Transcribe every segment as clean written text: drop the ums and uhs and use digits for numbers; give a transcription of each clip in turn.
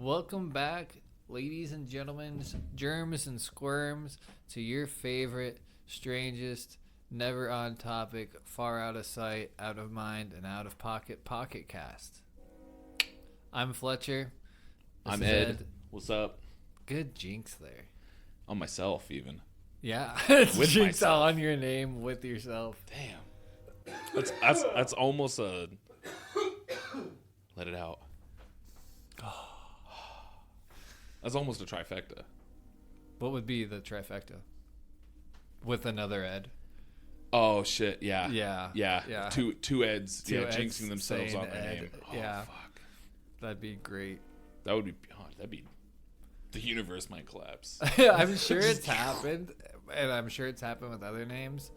Welcome back, ladies and gentlemen, germs and squirms, to your favorite, strangest, never on topic, far out of sight, out of mind, and out of pocket cast. I'm Fletcher. This I'm is Ed. What's up? Good jinx there. On myself, even. Yeah, it's With jinx myself. on your name with yourself. Damn. That's almost a. Let it out. That's almost a trifecta. What would be the trifecta? With another Ed. Oh shit! Yeah. Yeah. Two Eds. Two Eds jinxing themselves saying on their Ed. name. Oh, Yeah. fuck. That'd be great. That would be. Oh, that'd be. The universe might collapse. I'm sure it's happened, and I'm sure it's happened with other names.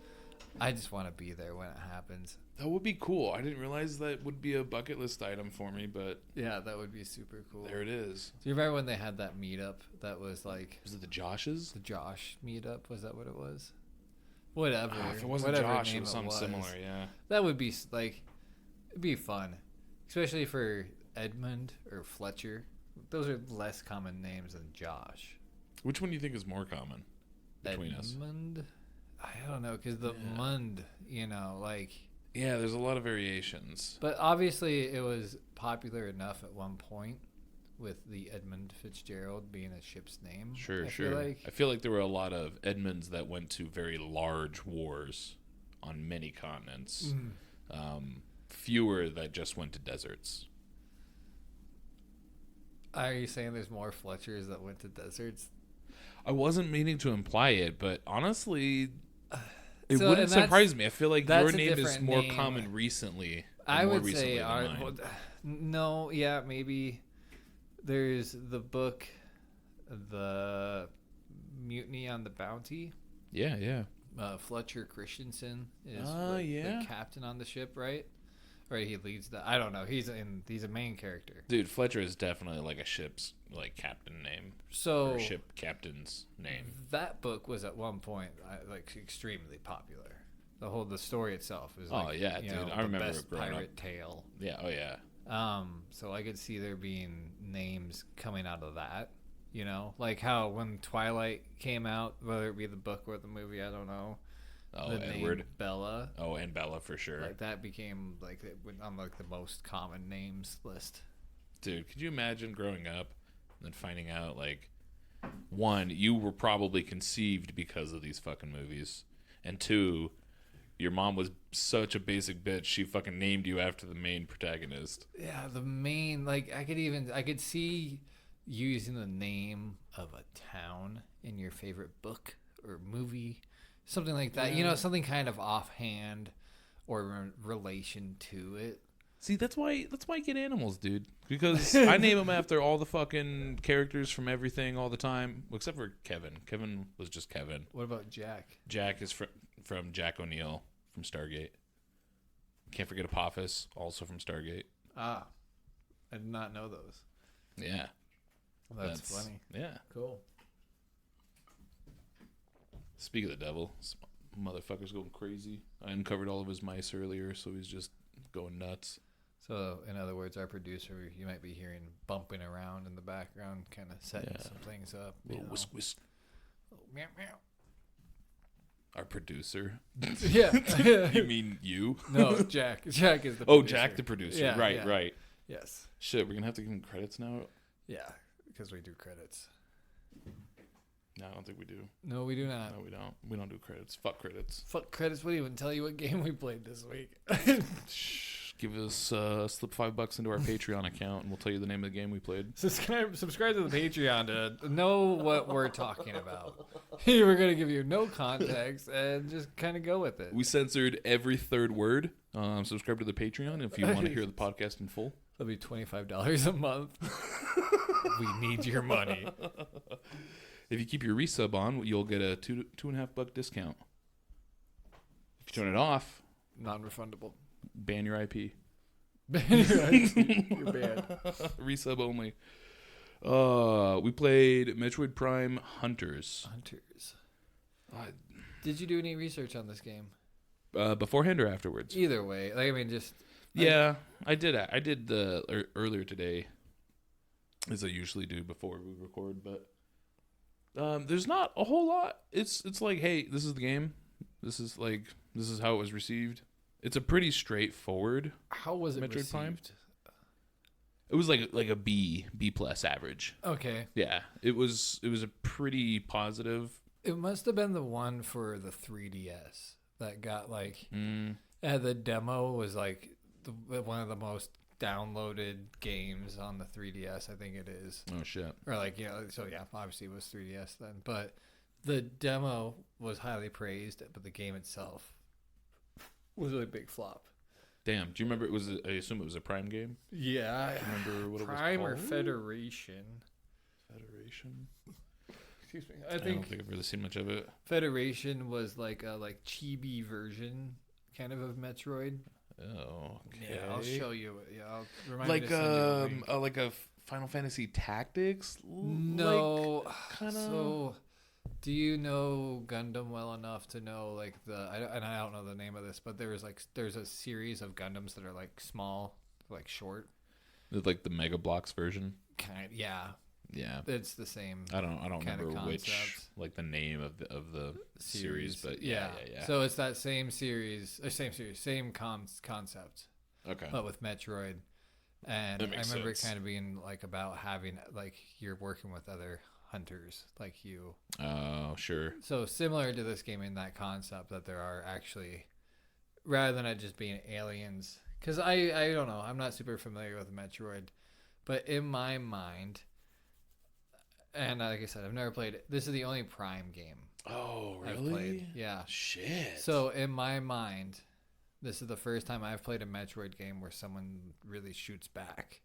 I just want to be there when it happens. That would be cool. I didn't realize that would be a bucket list item for me, but Yeah, that would be super cool. there it is. Do you remember when they had that meetup that was like Was it the Joshes? the Josh meetup? Was that what it was? Whatever. If it wasn't whatever Josh, it name was something similar, yeah. That would be like, it'd be fun, especially for Edmund or Fletcher. Those are less common names than Josh. Which one do you think is more common between us? Edmund? I don't know, because the Mund, like... Yeah, there's a lot of variations. But obviously it was popular enough at one point with the Edmund Fitzgerald being a ship's name. Sure. I I feel like there were a lot of Edmunds that went to very large wars on many continents. Fewer that just went to deserts. Are you saying there's more Fletchers that went to deserts? I wasn't meaning to imply it, but honestly, it So, wouldn't and that's- surprise me. I feel like that's your a name is different more name. common recently. I more would recently say, than mine. no, yeah, maybe there's the book, The Mutiny on the Bounty. Yeah. Fletcher Christensen is yeah. the captain on the ship, right? Right, he leads the. I don't know. He's a main character. Dude, Fletcher is definitely like a ship's like captain name. So Or ship captain's name. that book was at one point like extremely popular. The story itself is like, Oh, yeah, dude. I the remember best it growing pirate up. tale. Yeah, oh yeah. So I could see there being names coming out of that. Like how when Twilight came out, whether it be the book or the movie, I don't know. Oh, the Edward. name Bella. Oh, and Bella for sure. Like that became like it went on like the most common names list. Dude, could you imagine growing up and then finding out, like, one, you were probably conceived because of these fucking movies, and two, your mom was such a basic bitch, she fucking named you after the main protagonist. Yeah, the main, like, I could see using the name of a town in your favorite book or movie, something like that. Yeah. Something kind of offhand or relation to it. See, that's why I get animals, dude. Because I name them after all the fucking characters from everything all the time, well, except for Kevin. Kevin was just Kevin. What about Jack? Jack is from Jack O'Neill from Stargate. Can't forget Apophis, also from Stargate. Ah, I did not know those. Yeah. That's funny. Yeah. Cool. Speak of the devil, this motherfucker's going crazy. I uncovered all of his mice earlier, so he's just going nuts. So, in other words, our producer, you might be hearing bumping around in the background, kind of setting some things up. Whisk, whisk. Meow, meow. Our producer. Yeah. You mean you? No, Jack. Jack is the producer. Oh, Jack the producer. Yeah, right, yeah. right. Yes. Shit, we're going to have to give him credits now? Yeah, because we do credits. No, I don't think we do. No, we do not. No, we don't. We don't do credits. Fuck credits. Fuck credits. We didn't even tell you what game we played this week. Shh. Give us slip $5 into our Patreon account, and we'll tell you the name of the game we played. Subscribe to the Patreon to know what we're talking about. We're going to give you no context and just kind of go with it. We censored every third word. Subscribe to the Patreon if you want to hear the podcast in full. That'll be $25 a month. We need your money. If you keep your resub on, you'll get a $2.50 discount. If you turn it off, Non-refundable. ban your IP. You're banned. Resub only. We played Metroid Prime Hunters. Did you do any research on this game? Beforehand or afterwards? Either way. Just... Yeah, I did. I did the earlier today. as I usually do before we record. But there's not a whole lot. It's like, hey, this is the game. This is how it was received. It's a pretty straightforward. How was it Metroid received? Prime? It was like a B plus average. Okay. Yeah, it was a pretty positive. It must have been the one for the 3DS that got like the demo was like one of the most downloaded games on the 3DS. I think it is. Oh shit. Or like so yeah, obviously it was 3DS then, but the demo was highly praised, but the game itself was a big flop. Damn. Do you remember I assume it was a Prime game? Yeah. Do you remember what Prime it was or called? Federation? Excuse me. I don't think I've really seen much of it. Federation was like a chibi version kind of Metroid. Oh, okay. Yeah, I'll show you. Yeah, I'll remind me to send you a link. Like a Final Fantasy Tactics? No. Kind of. So, do you know Gundam well enough to know I don't know the name of this, but there's a series of Gundams that are like small, like short. Like the Mega Bloks version? Yeah. Yeah. It's the same. I don't remember which concept. like the name of the series, but yeah. So it's that same series, same concept. Okay. But with Metroid. And I remember it kind of being like about having like you're working with other hunters like you. Oh, sure. So similar to this game in that concept that there are actually, rather than it just being aliens, because I don't know, I'm not super familiar with Metroid, but in my mind, and like I said, I've never played it. This is the only Prime game Oh, really? I've played. Yeah. Shit. So in my mind, this is the first time I've played a Metroid game where someone really shoots back.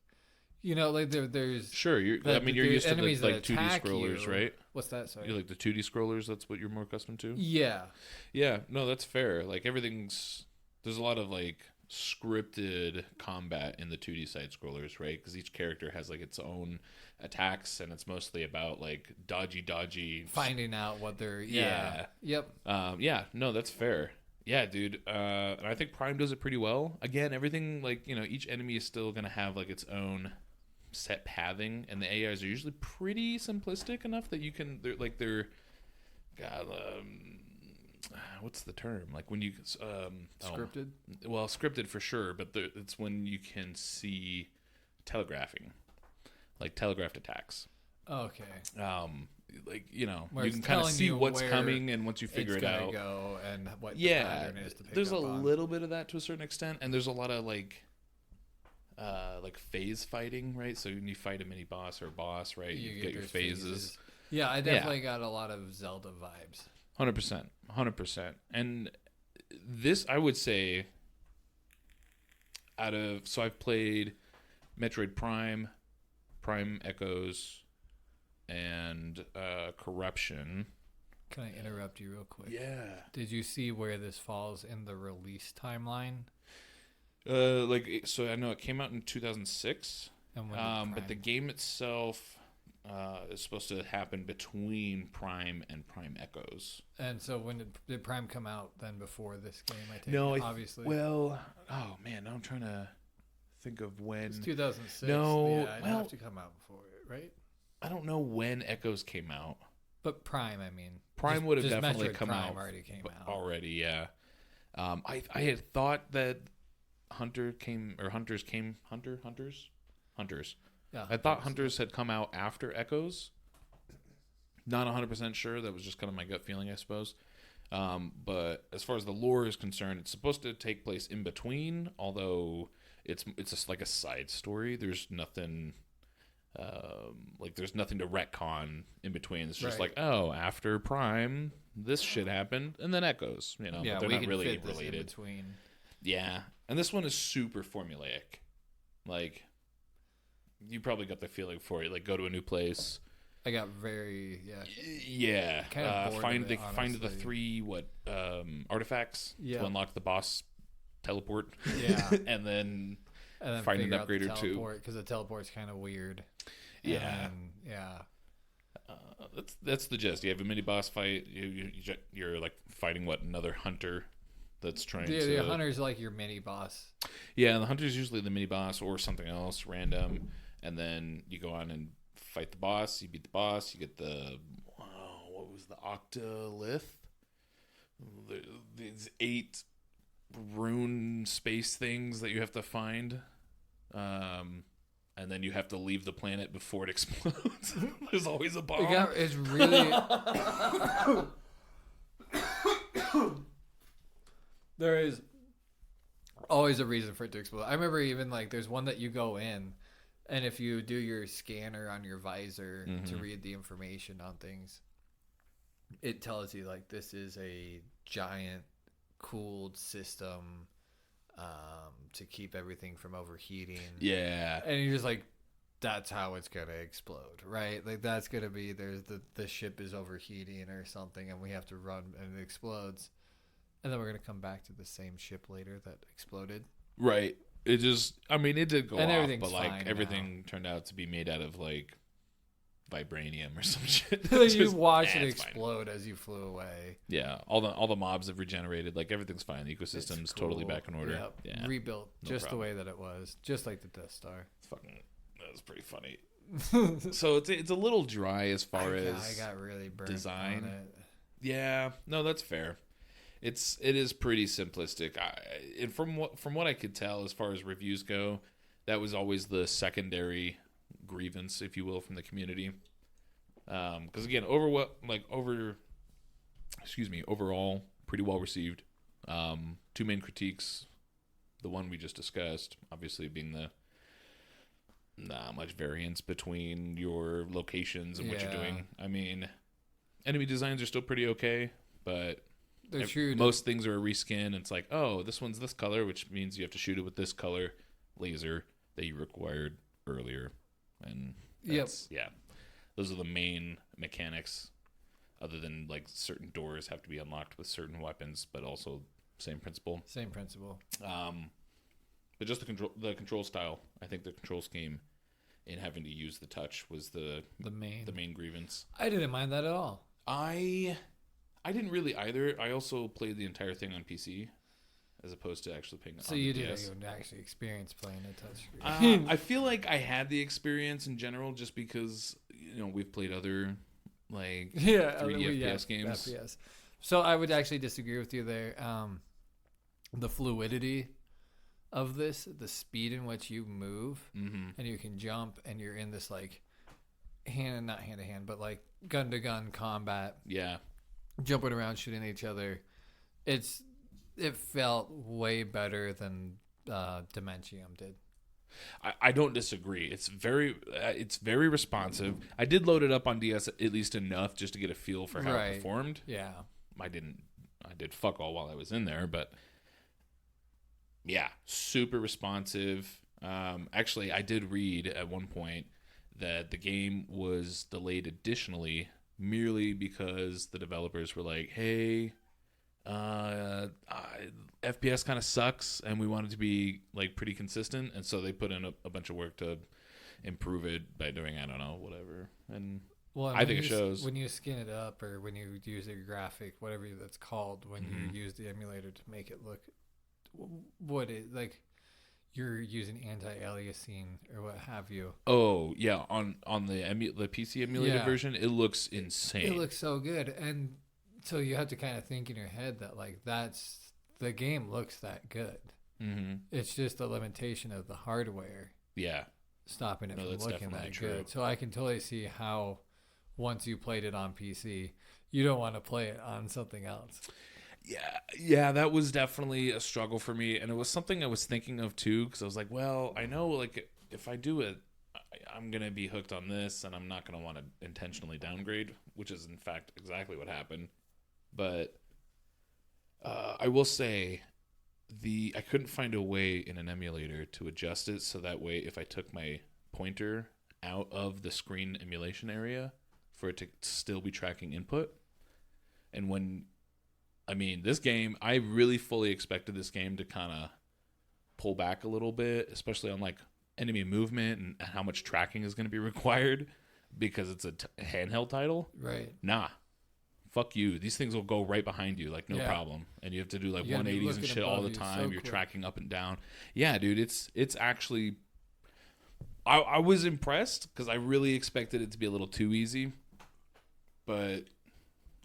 You know, like there's sure. You're used to the like 2D scrollers, right? What's that? Sorry. You like the 2D scrollers? That's what you're more accustomed to. Yeah. Yeah. No, that's fair. Like there's a lot of like scripted combat in the 2D side scrollers, right? Because each character has like its own attacks, and it's mostly about like dodgy finding out what they're. Yeah. Yep. Yeah. No, that's fair. Yeah, dude. And I think Prime does it pretty well. Again, everything like each enemy is still gonna have like its own set pathing, and the AIs are usually pretty simplistic enough that you can God, what's the term? Like when you Scripted. Well, scripted for sure, but it's when you can see telegraphing, like telegraphed attacks. Okay. You can kind of see what's coming, and once you figure it out, go and what the pattern is to pick there's up a on. little bit of that to a certain extent, and there's a lot of like phase fighting, right? So when you fight a mini boss or a boss, right, you get your phases. Yeah, I definitely got a lot of Zelda vibes. 100%. And this, I would say, so I've played Metroid Prime, Prime Echoes, and Corruption. Can I interrupt you real quick? Yeah. Did you see where this falls in the release timeline? So I know it came out in 2006, And when but the game itself is supposed to happen between Prime and Prime Echoes. And so when did Prime come out then before this game? I take No, obviously. Well, oh man, now I'm trying to think of when. It's 2006. No, yeah, it'd have to come out before it, right? I don't know when Echoes came out. But Prime, I mean, Prime would have definitely Metroid come Prime out. Already came out. Already, yeah. I had thought that Hunters. Yeah, I thought Hunters had come out after Echoes. Not 100% sure. That was just kind of my gut feeling, I suppose. But as far as the lore is concerned, it's supposed to take place in between. Although it's just like a side story. There's nothing. There's nothing to retcon in between. It's just Right. like, oh, after Prime, this shit happened, and then Echoes. Yeah, but they're we not can really fit this in related. between. Yeah, and this one is super formulaic. Like, you probably got the feeling for it. Like, go to a new place. I got very Yeah. Kind of bored find of it, find the honestly. 3 artifacts Yeah. to unlock the boss teleport. Yeah. and then and then find an figure out the upgrade or two. because the teleport's kind of weird. Yeah. And, yeah. That's the gist. You have a mini boss fight. You're like fighting another hunter that's trying to. The hunter's like your mini boss. Yeah, the hunter's usually the mini boss or something else random, and then you go on and fight the boss. You beat the boss. You get the what was the octolith? These 8 rune space things that you have to find, and then you have to leave the planet before it explodes. There's always a bomb. It's really. There is always a reason for it to explode. I remember even like there's one that you go in, and if you do your scanner on your visor to read the information on things, it tells you like this is a giant cooled system to keep everything from overheating. Yeah. And you're just like, that's how it's gonna explode, right? Like that's gonna be there's the ship is overheating or something, and we have to run, and it explodes. And then we're going to come back to the same ship later that exploded. Right. It just, I mean, it did go and off, but like everything now. turned out to be made out of like vibranium or some shit. You watched it explode as you flew away. Yeah. All the mobs have regenerated. Like everything's fine. The ecosystem's totally back in order. Yep. Yeah. Rebuilt just the way that it was. Just like the Death Star. That was pretty funny. So it's a little dry as far as I got really burnt design. on it. Yeah. No, that's fair. It is pretty simplistic. And from what I could tell, as far as reviews go, that was always the secondary grievance, if you will, from the community. Because again, overall, pretty well received. 2 main critiques, the one we just discussed, obviously being the not much variance between your locations and what you're doing. I mean, enemy designs are still pretty okay, but most things are a reskin. It's like, oh, this one's this color, which means you have to shoot it with this color laser that you required earlier. And those are the main mechanics, other than like certain doors have to be unlocked with certain weapons, but also same principle. But just the control style. I think the control scheme in having to use the touch was the main grievance. I didn't mind that at all. I didn't really either. I also played the entire thing on PC as opposed to actually playing it on So you DS. didn't actually experience playing a touchscreen. I feel like I had the experience in general just because, we've played other 3D FPS games. FPS. So I would actually disagree with you there. The fluidity of this, the speed in which you move, and you can jump, and you're in this like not hand to hand, but like gun to gun combat. Yeah. Jumping around, shooting at each other. It felt way better than Dementium did. I don't disagree. It's very responsive. I did load it up on DS at least enough just to get a feel for how it performed. Yeah. I did fuck all while I was in there, but yeah, super responsive. Actually, I did read at one point that the game was delayed additionally merely because the developers were like, hey, FPS kind of sucks and we want it to be like pretty consistent, and so they put in a bunch of work to improve it by doing, I don't know, whatever. And I think it shows when you skin it up, or when you use a graphic, whatever that's called, when you use the emulator to make it look you're using anti-aliasing or what have you. Oh yeah, on the PC emulated version, it looks insane. It looks so good, and so you have to kind of think in your head that like that's the game looks that good. It's just the limitation of the hardware. Yeah, stopping it from looking that good. So I can totally see how once you played it on PC, you don't want to play it on something else. Yeah, that was definitely a struggle for me, and it was something I was thinking of too, because I was like, well, I know like if I do it, I'm gonna be hooked on this, and I'm not gonna want to intentionally downgrade, which is in fact exactly what happened. But I will say I couldn't find a way in an emulator to adjust it so that way if I took my pointer out of the screen emulation area for it to still be tracking input. And this game, I really fully expected this game to kind of pull back a little bit, especially on like enemy movement and how much tracking is going to be required because it's a handheld title. Right. Nah. Fuck you. These things will go right behind you, like no problem. And you have to do like 180s and shit all the time. You're tracking up and down. Yeah, dude, it's actually I was impressed because I really expected it to be a little too easy, but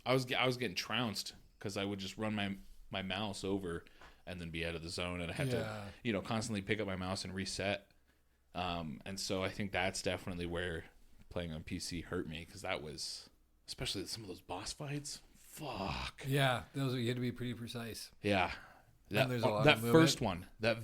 I was getting trounced because I would just run my mouse over and then be out of the zone, and I had to constantly pick up my mouse and reset. And so I think that's definitely where playing on PC hurt me, because that was, especially some of those boss fights. Fuck. Yeah, you had to be pretty precise. Yeah. That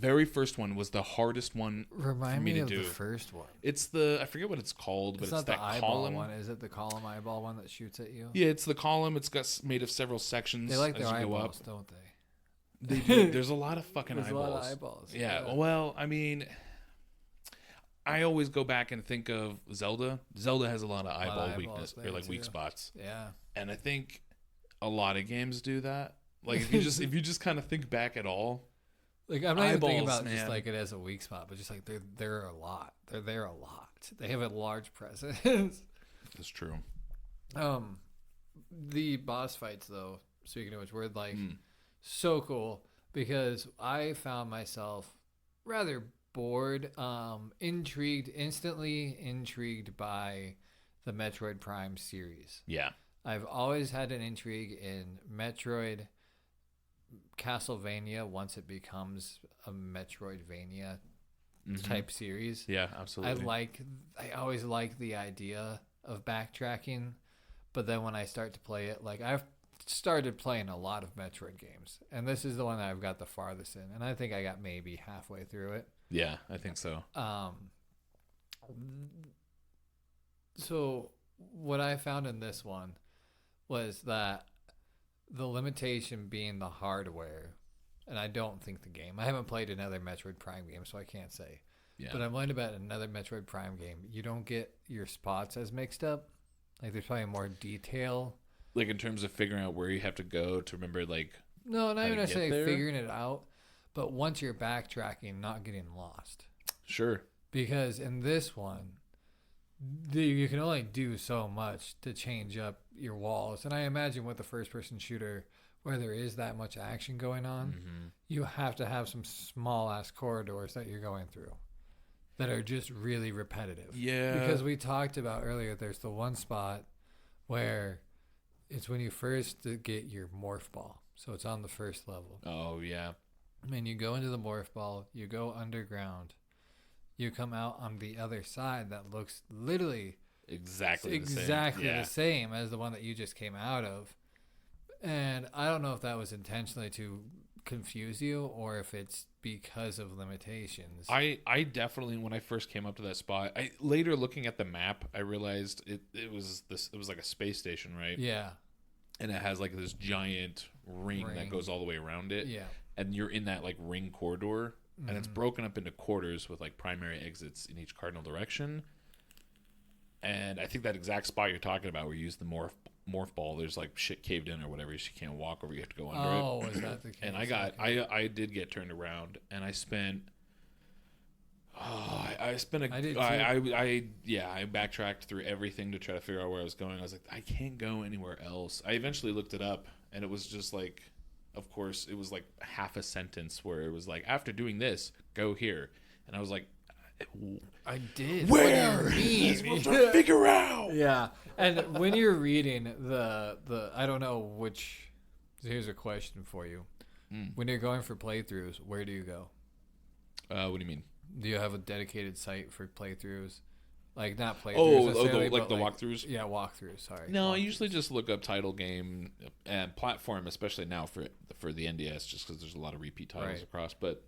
very first one was the hardest one for me to do. The first one. It's I forget what it's called, but it's not that the eyeball column one. Is it the column eyeball one that shoots at you? Yeah, it's the column. It's made of several sections. They like as their you go eyeballs, up. don't they? They do. There's a lot of fucking There's eyeballs. a lot of eyeballs. Yeah. Well, I mean, I always go back and think of Zelda. Zelda has a lot of eyeball weakness, or like weak spots. Yeah. And I think a lot of games do that. Like if you just kind of think back at all. Like I'm not even thinking about just like it as a weak spot, but just like they're a lot. They're there a lot. They have a large presence. That's true. The boss fights though, speaking of which, were like so cool because I found myself rather bored, instantly intrigued by the Metroid Prime series. Yeah. I've always had an intrigue in Metroid, Castlevania once it becomes a Metroidvania type series. Yeah, absolutely. I always like the idea of backtracking, but then when I start to play it, like I've started playing a lot of Metroid games, and this is the one that I've got the farthest in, and I think I got maybe halfway through it. Yeah, I think so. So what I found in this one was that the limitation being the hardware, and I don't think the game. I haven't played another Metroid Prime game, so I can't say. Yeah. But I'm learned about another Metroid Prime game. You don't get your spots as mixed up. Like there's probably more detail. Like in terms of figuring out where you have to go to remember, like. No, not even necessarily figuring it out, but once you're backtracking, not getting lost. Sure. Because in this one, you can only do so much to change up your walls. And I imagine with the first-person shooter, where there is that much action going on, you have to have some small-ass corridors that you're going through that are just really repetitive. Yeah. Because we talked about earlier, there's the one spot where it's when you first get your morph ball. So it's on the first level. Oh, yeah. And you go into the morph ball, you go underground. You come out on the other side that looks literally exactly the same as the one that you just came out of. And I don't know if that was intentionally to confuse you or if it's because of limitations. I definitely, when I first came up to that spot, later looking at the map, I realized it was like a space station, right? Yeah. And it has like this giant ring that goes all the way around it. Yeah. And you're in that like ring corridor. And it's broken up into quarters with like primary exits in each cardinal direction. And I think that exact spot you're talking about where you use the morph ball, there's like shit caved in or whatever. She can't walk over. You have to go under it. Oh, is that the case? And I did get turned around, and I spent. I backtracked through everything to try to figure out where I was going. I was like, I can't go anywhere else. I eventually looked it up, and it was just like. Of course, it was like half a sentence where it was like, after doing this, go here. And I was like, I did. Where? I'm supposed to figure out. Yeah. And when you're reading the I don't know which, here's a question for you. When you're going for playthroughs, where do you go? What do you mean? Do you have a dedicated site for playthroughs? Like not playthroughs. Like the walkthroughs? Yeah, walkthroughs. Sorry. No, I usually just look up title, game, and platform, especially now for the NDS, just because there's a lot of repeat titles across. But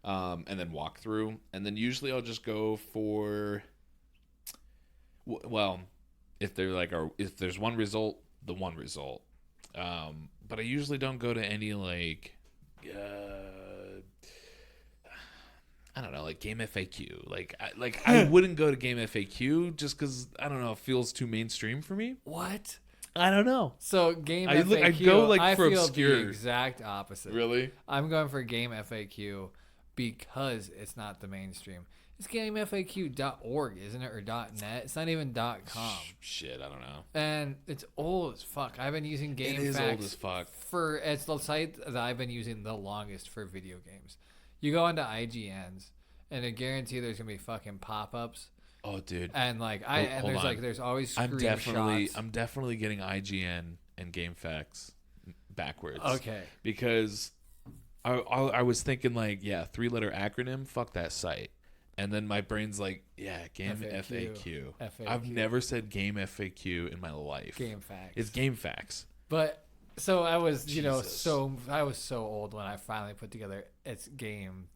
and then walkthrough, and then usually I'll just go for. Well, if there's one result, the one result. But I usually don't go to any like. I don't know, like Game FAQ. I wouldn't go to Game FAQ just because I don't know, it feels too mainstream for me. What? I don't know. So Game FAQ, I go like for feel obscure. The exact opposite. Really? I'm going for Game FAQ because it's not the mainstream. It's GameFAQ.org, isn't it, or .net? It's not even .com. Shit, I don't know. And it's old as fuck. I've been using GameFAQs. It is old as fuck. It's the site that I've been using the longest for video games. You go onto IGN's, and I guarantee there's gonna be fucking pop-ups. Oh, dude. And like there's always I'm screenshots. definitely getting IGN and GameFAQs backwards. Okay. Because I was thinking like, yeah, 3-letter acronym, fuck that site. And then my brain's like, yeah, Game FAQ. I've never said Game FAQ in my life. GameFAQs. It's GameFAQs. But so I was, I was so old when I finally put together it's game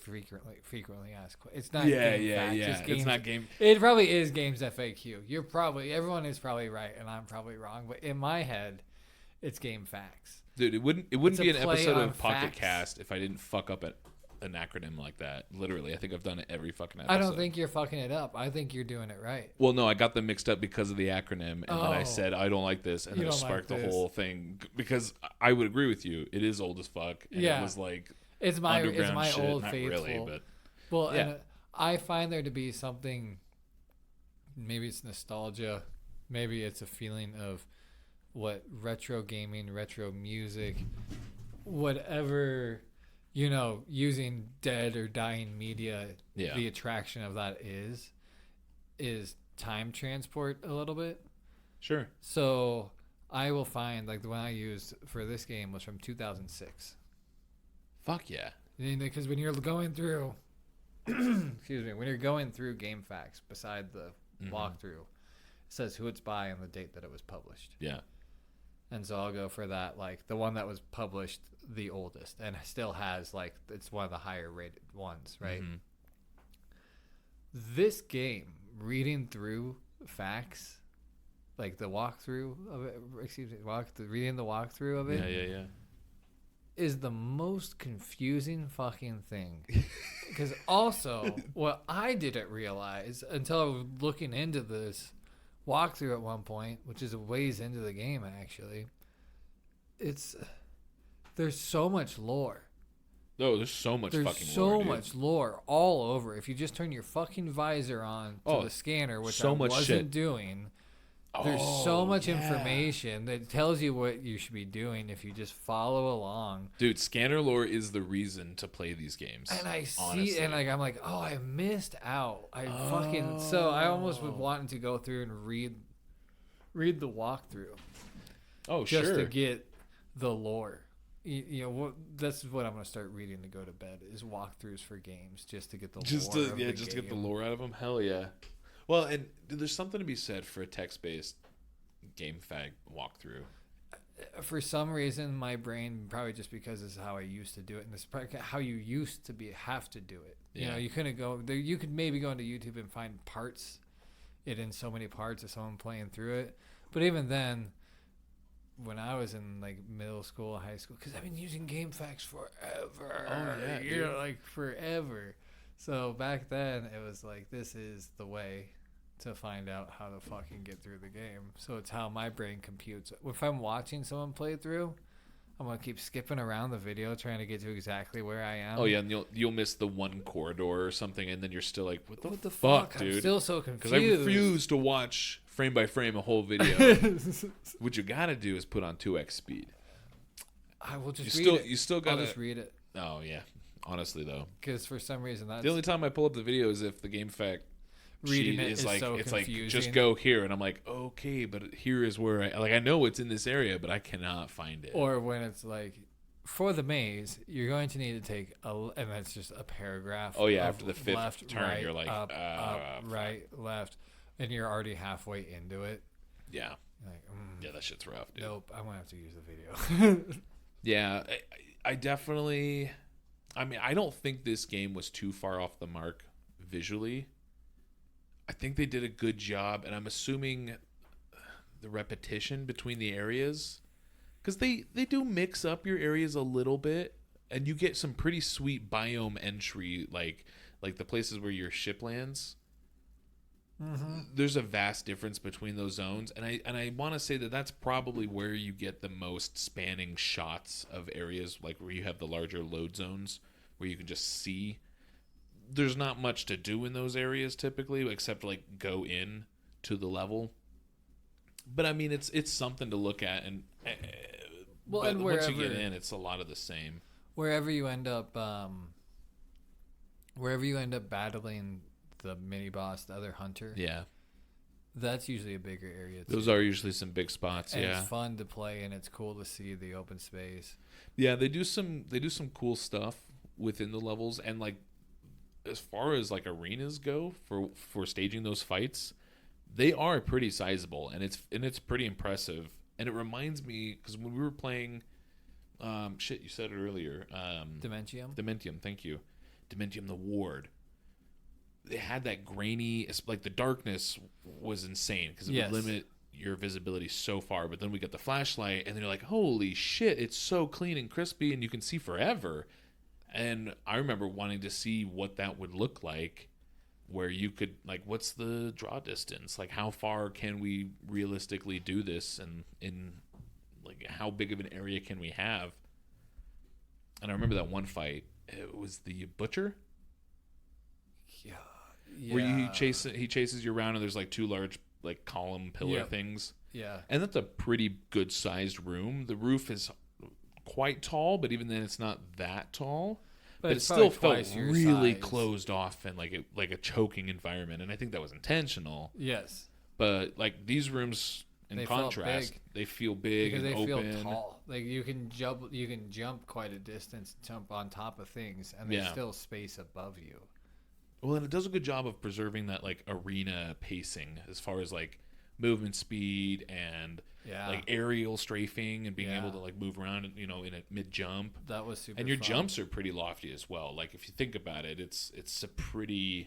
frequently asked. It's not GameFAQs. It's not game. It probably is Games FAQ. Everyone is probably right and I'm probably wrong, but in my head it's GameFAQs. Dude, it wouldn't be an episode of Pocket facts. Cast if I didn't fuck up an acronym like that. Literally, I think I've done it every fucking episode. I don't think you're fucking it up. I think you're doing it right. Well, no, I got them mixed up because of the acronym, and then I said I don't like this, and then it sparked the whole thing. Because I would agree with you, it is old as fuck, and it was like it's my shit. old Not faithful. really, but well, yeah. And I find there to be something. Maybe it's nostalgia, maybe it's a feeling of what retro gaming, retro music, whatever. Using dead or dying media, the attraction of that is time transport a little bit. Sure. So I will find, like, the one I used for this game was from 2006. Fuck yeah. Because when you're going through, excuse me, when you're going through GameFAQs, beside the walkthrough, it says who it's by and the date that it was published. Yeah. And so I'll go for that, like the one that was published the oldest and still has, like, it's one of the higher rated ones, right? Mm-hmm. This game, reading through facts, like the walkthrough of it, reading the walkthrough of it, is the most confusing fucking thing. Because also, what I didn't realize until I was looking into this walkthrough at one point, which is a ways into the game actually, there's so much lore. No, there's so much fucking lore. There's so much lore all over. If you just turn your fucking visor on to the scanner, which I wasn't doing, there's so much information that tells you what you should be doing if you just follow along. Dude, scanner lore is the reason to play these games. And I see, and like I'm like, I missed out. So I almost was wanting to go through and read the walkthrough. Oh, just to get the lore. That's what I'm gonna start reading to go to bed is walkthroughs for games, just to get the lore. To get the lore out of them. Hell yeah. Well, and there's something to be said for a text-based GameFAQ walkthrough. For some reason, my brain, probably just because this is how I used to do it, and this is probably how you used to have to do it. Yeah. You couldn't go there. You could maybe go into YouTube and find parts, it in so many parts of someone playing through it. But even then, when I was in like middle school, high school, because I've been using GameFAQs forever. Oh yeah, like forever. So back then, it was like, this is the way to find out how to fucking get through the game. So it's how my brain computes. If I'm watching someone play through, I'm gonna keep skipping around the video trying to get to exactly where I am. Oh yeah, and you'll miss the one corridor or something, and then you're still like, what the fuck, dude? I'm still so confused. Because I refuse to watch frame by frame a whole video. What you gotta do is put on 2x speed. I will just read it. You still gotta. I'll just read it. Oh yeah, honestly though. Because for some reason that's the only time I pull up the video is if the GameFAQ reading it is like, so it's confusing. like, just go here, and I'm like, okay, but here is where I know it's in this area, but I cannot find it. Or when it's like, for the maze, you're going to need to take and that's just a paragraph. Oh yeah, after the fifth left, turn, right, you're like up, right, left, and you're already halfway into it. Yeah. Like, yeah, that shit's rough, dude. Nope, I'm gonna have to use the video. Yeah, I definitely. I mean, I don't think this game was too far off the mark visually. I think they did a good job, and I'm assuming the repetition between the areas, because they do mix up your areas a little bit, and you get some pretty sweet biome entry, like the places where your ship lands. Mm-hmm. There's a vast difference between those zones, and I want to say that that's probably where you get the most spanning shots of areas, like where you have the larger load zones where you can just see. There's not much to do in those areas typically, except like go in to the level. But I mean, it's something to look at, and and once you get in, it's a lot of the same. Wherever you end up, wherever you end up battling the mini boss, the other hunter, Yeah. that's usually a bigger area too. Those are usually some big spots. And yeah. it's fun to play, and it's cool to see the open space. Yeah, they do some cool stuff within the levels, and like as far as like arenas go for staging those fights, they are pretty sizable, and it's pretty impressive. And it reminds me, because when we were playing, you said it earlier, Dementium, thank you, Dementium the Ward. They had that grainy, like the darkness was insane because it would limit your visibility so far. But then we got the flashlight, and then you're like, holy shit, it's so clean and crispy, and you can see forever. And I remember wanting to see what that would look like, where you could, like, what's the draw distance? Like, how far can we realistically do this? And in, like, how big of an area can we have? And I remember that one fight. It was the Butcher. Yeah. Where he chases you around, and there's, like, two large, like, column pillar things. Yeah. And that's a pretty good-sized room. The roof is quite tall, but even then it's not that tall. But it still felt really closed off and like a choking environment, and I think that was intentional. Yes. But like these rooms, in contrast, they feel big and open. Because they feel tall. Like you can jump quite a distance, jump on top of things, and there's still space above you. Well, and it does a good job of preserving that like arena pacing as far as like movement speed and like aerial strafing and being able to like move around, in a mid jump. That was super. And your fun. jumps are pretty lofty as well. Like if you think about it, it's a pretty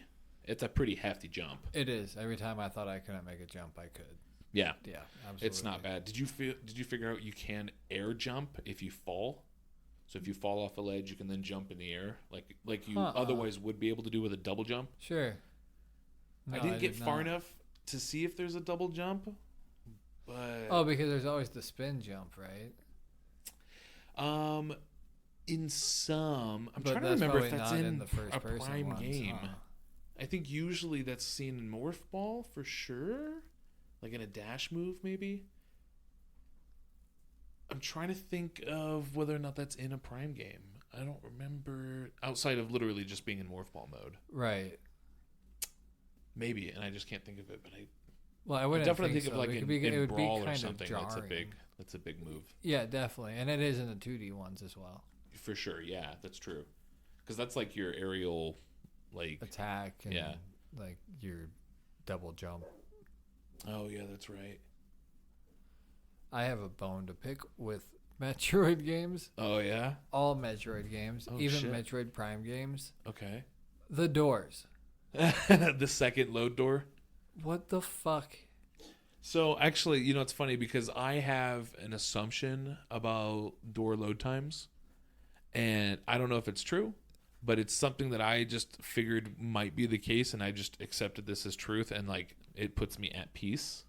hefty jump. It is. Every time I thought I couldn't make a jump, I could. Yeah. Yeah, absolutely. It's not bad. Did you figure out you can air jump if you fall? So if you fall off a ledge, you can then jump in the air like you otherwise would be able to do with a double jump? Sure. No, I didn't get far enough to see if there's a double jump. But because there's always the spin jump, right? In some, I'm But trying to remember if that's in the first a person Prime ones, game. huh? I think usually that's seen in Morph Ball for sure, like in a dash move maybe. I'm trying to think of whether or not that's in a Prime game. I don't remember outside of literally just being in Morph Ball mode. Right. Maybe, and I just can't think of it. But I wouldn't definitely think so. of like it in would Brawl be or kind something. Of That's a big move. Yeah, definitely, and it is in the 2D ones as well. For sure, yeah, that's true. Because that's like your aerial, like attack, and like your double jump. Oh yeah, that's right. I have a bone to pick with Metroid games. Oh yeah, all Metroid games, even shit. Metroid Prime games. Okay. The doors. The second load door. What the fuck? So actually, it's funny because I have an assumption about door load times, and I don't know if it's true, but it's something that I just figured might be the case, and I just accepted this as truth, and like it puts me at peace.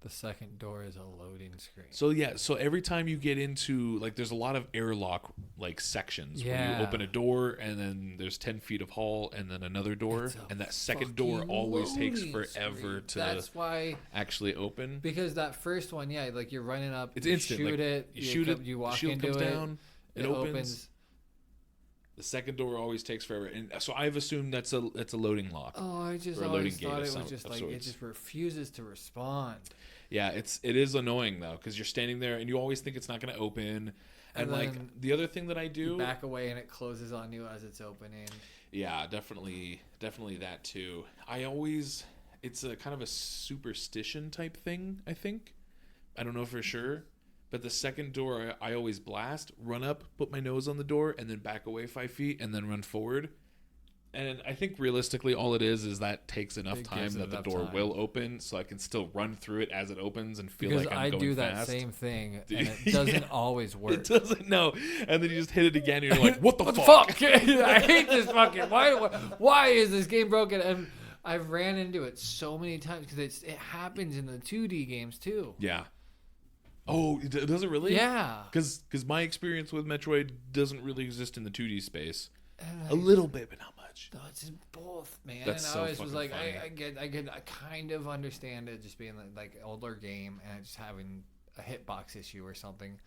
The second door is a loading screen. So every time you get into, like, there's a lot of airlock, like, sections where you open a door and then there's 10 feet of hall and then another door. And that second door always takes forever to actually open. Because that first one, like, you're running up. It's instant. Shoot it. You shoot it. You walk shield into comes it. Down. It opens. The second door always takes forever, and so I've assumed that's a loading lock. Oh, I just always thought it was just like it just refuses to respond. Yeah, it is annoying though because you're standing there and you always think it's not going to open, and like the other thing that I do, you back away and it closes on you as it's opening. Yeah, definitely that too. It's a kind of a superstition type thing. I think I don't know for sure. But the second door, I always blast, run up, put my nose on the door, and then back away 5 feet, and then run forward. And I think realistically, all it is that takes enough time that the door will open, so I can still run through it as it opens and feel like I'm going fast. Because I do that same thing, and it doesn't always work. It doesn't, no. And then you just hit it again, and you're like, what the fuck? I hate this fucking... Why is this game broken? And I've ran into it so many times, because it happens in the 2D games, too. Yeah. Oh, does it really? Yeah. Because my experience with Metroid doesn't really exist in the 2D space. A little bit, but not much. No, it's in both, man. That's and so I always was like, funny. I kind of understand it just being like older game and just having a hitbox issue or something.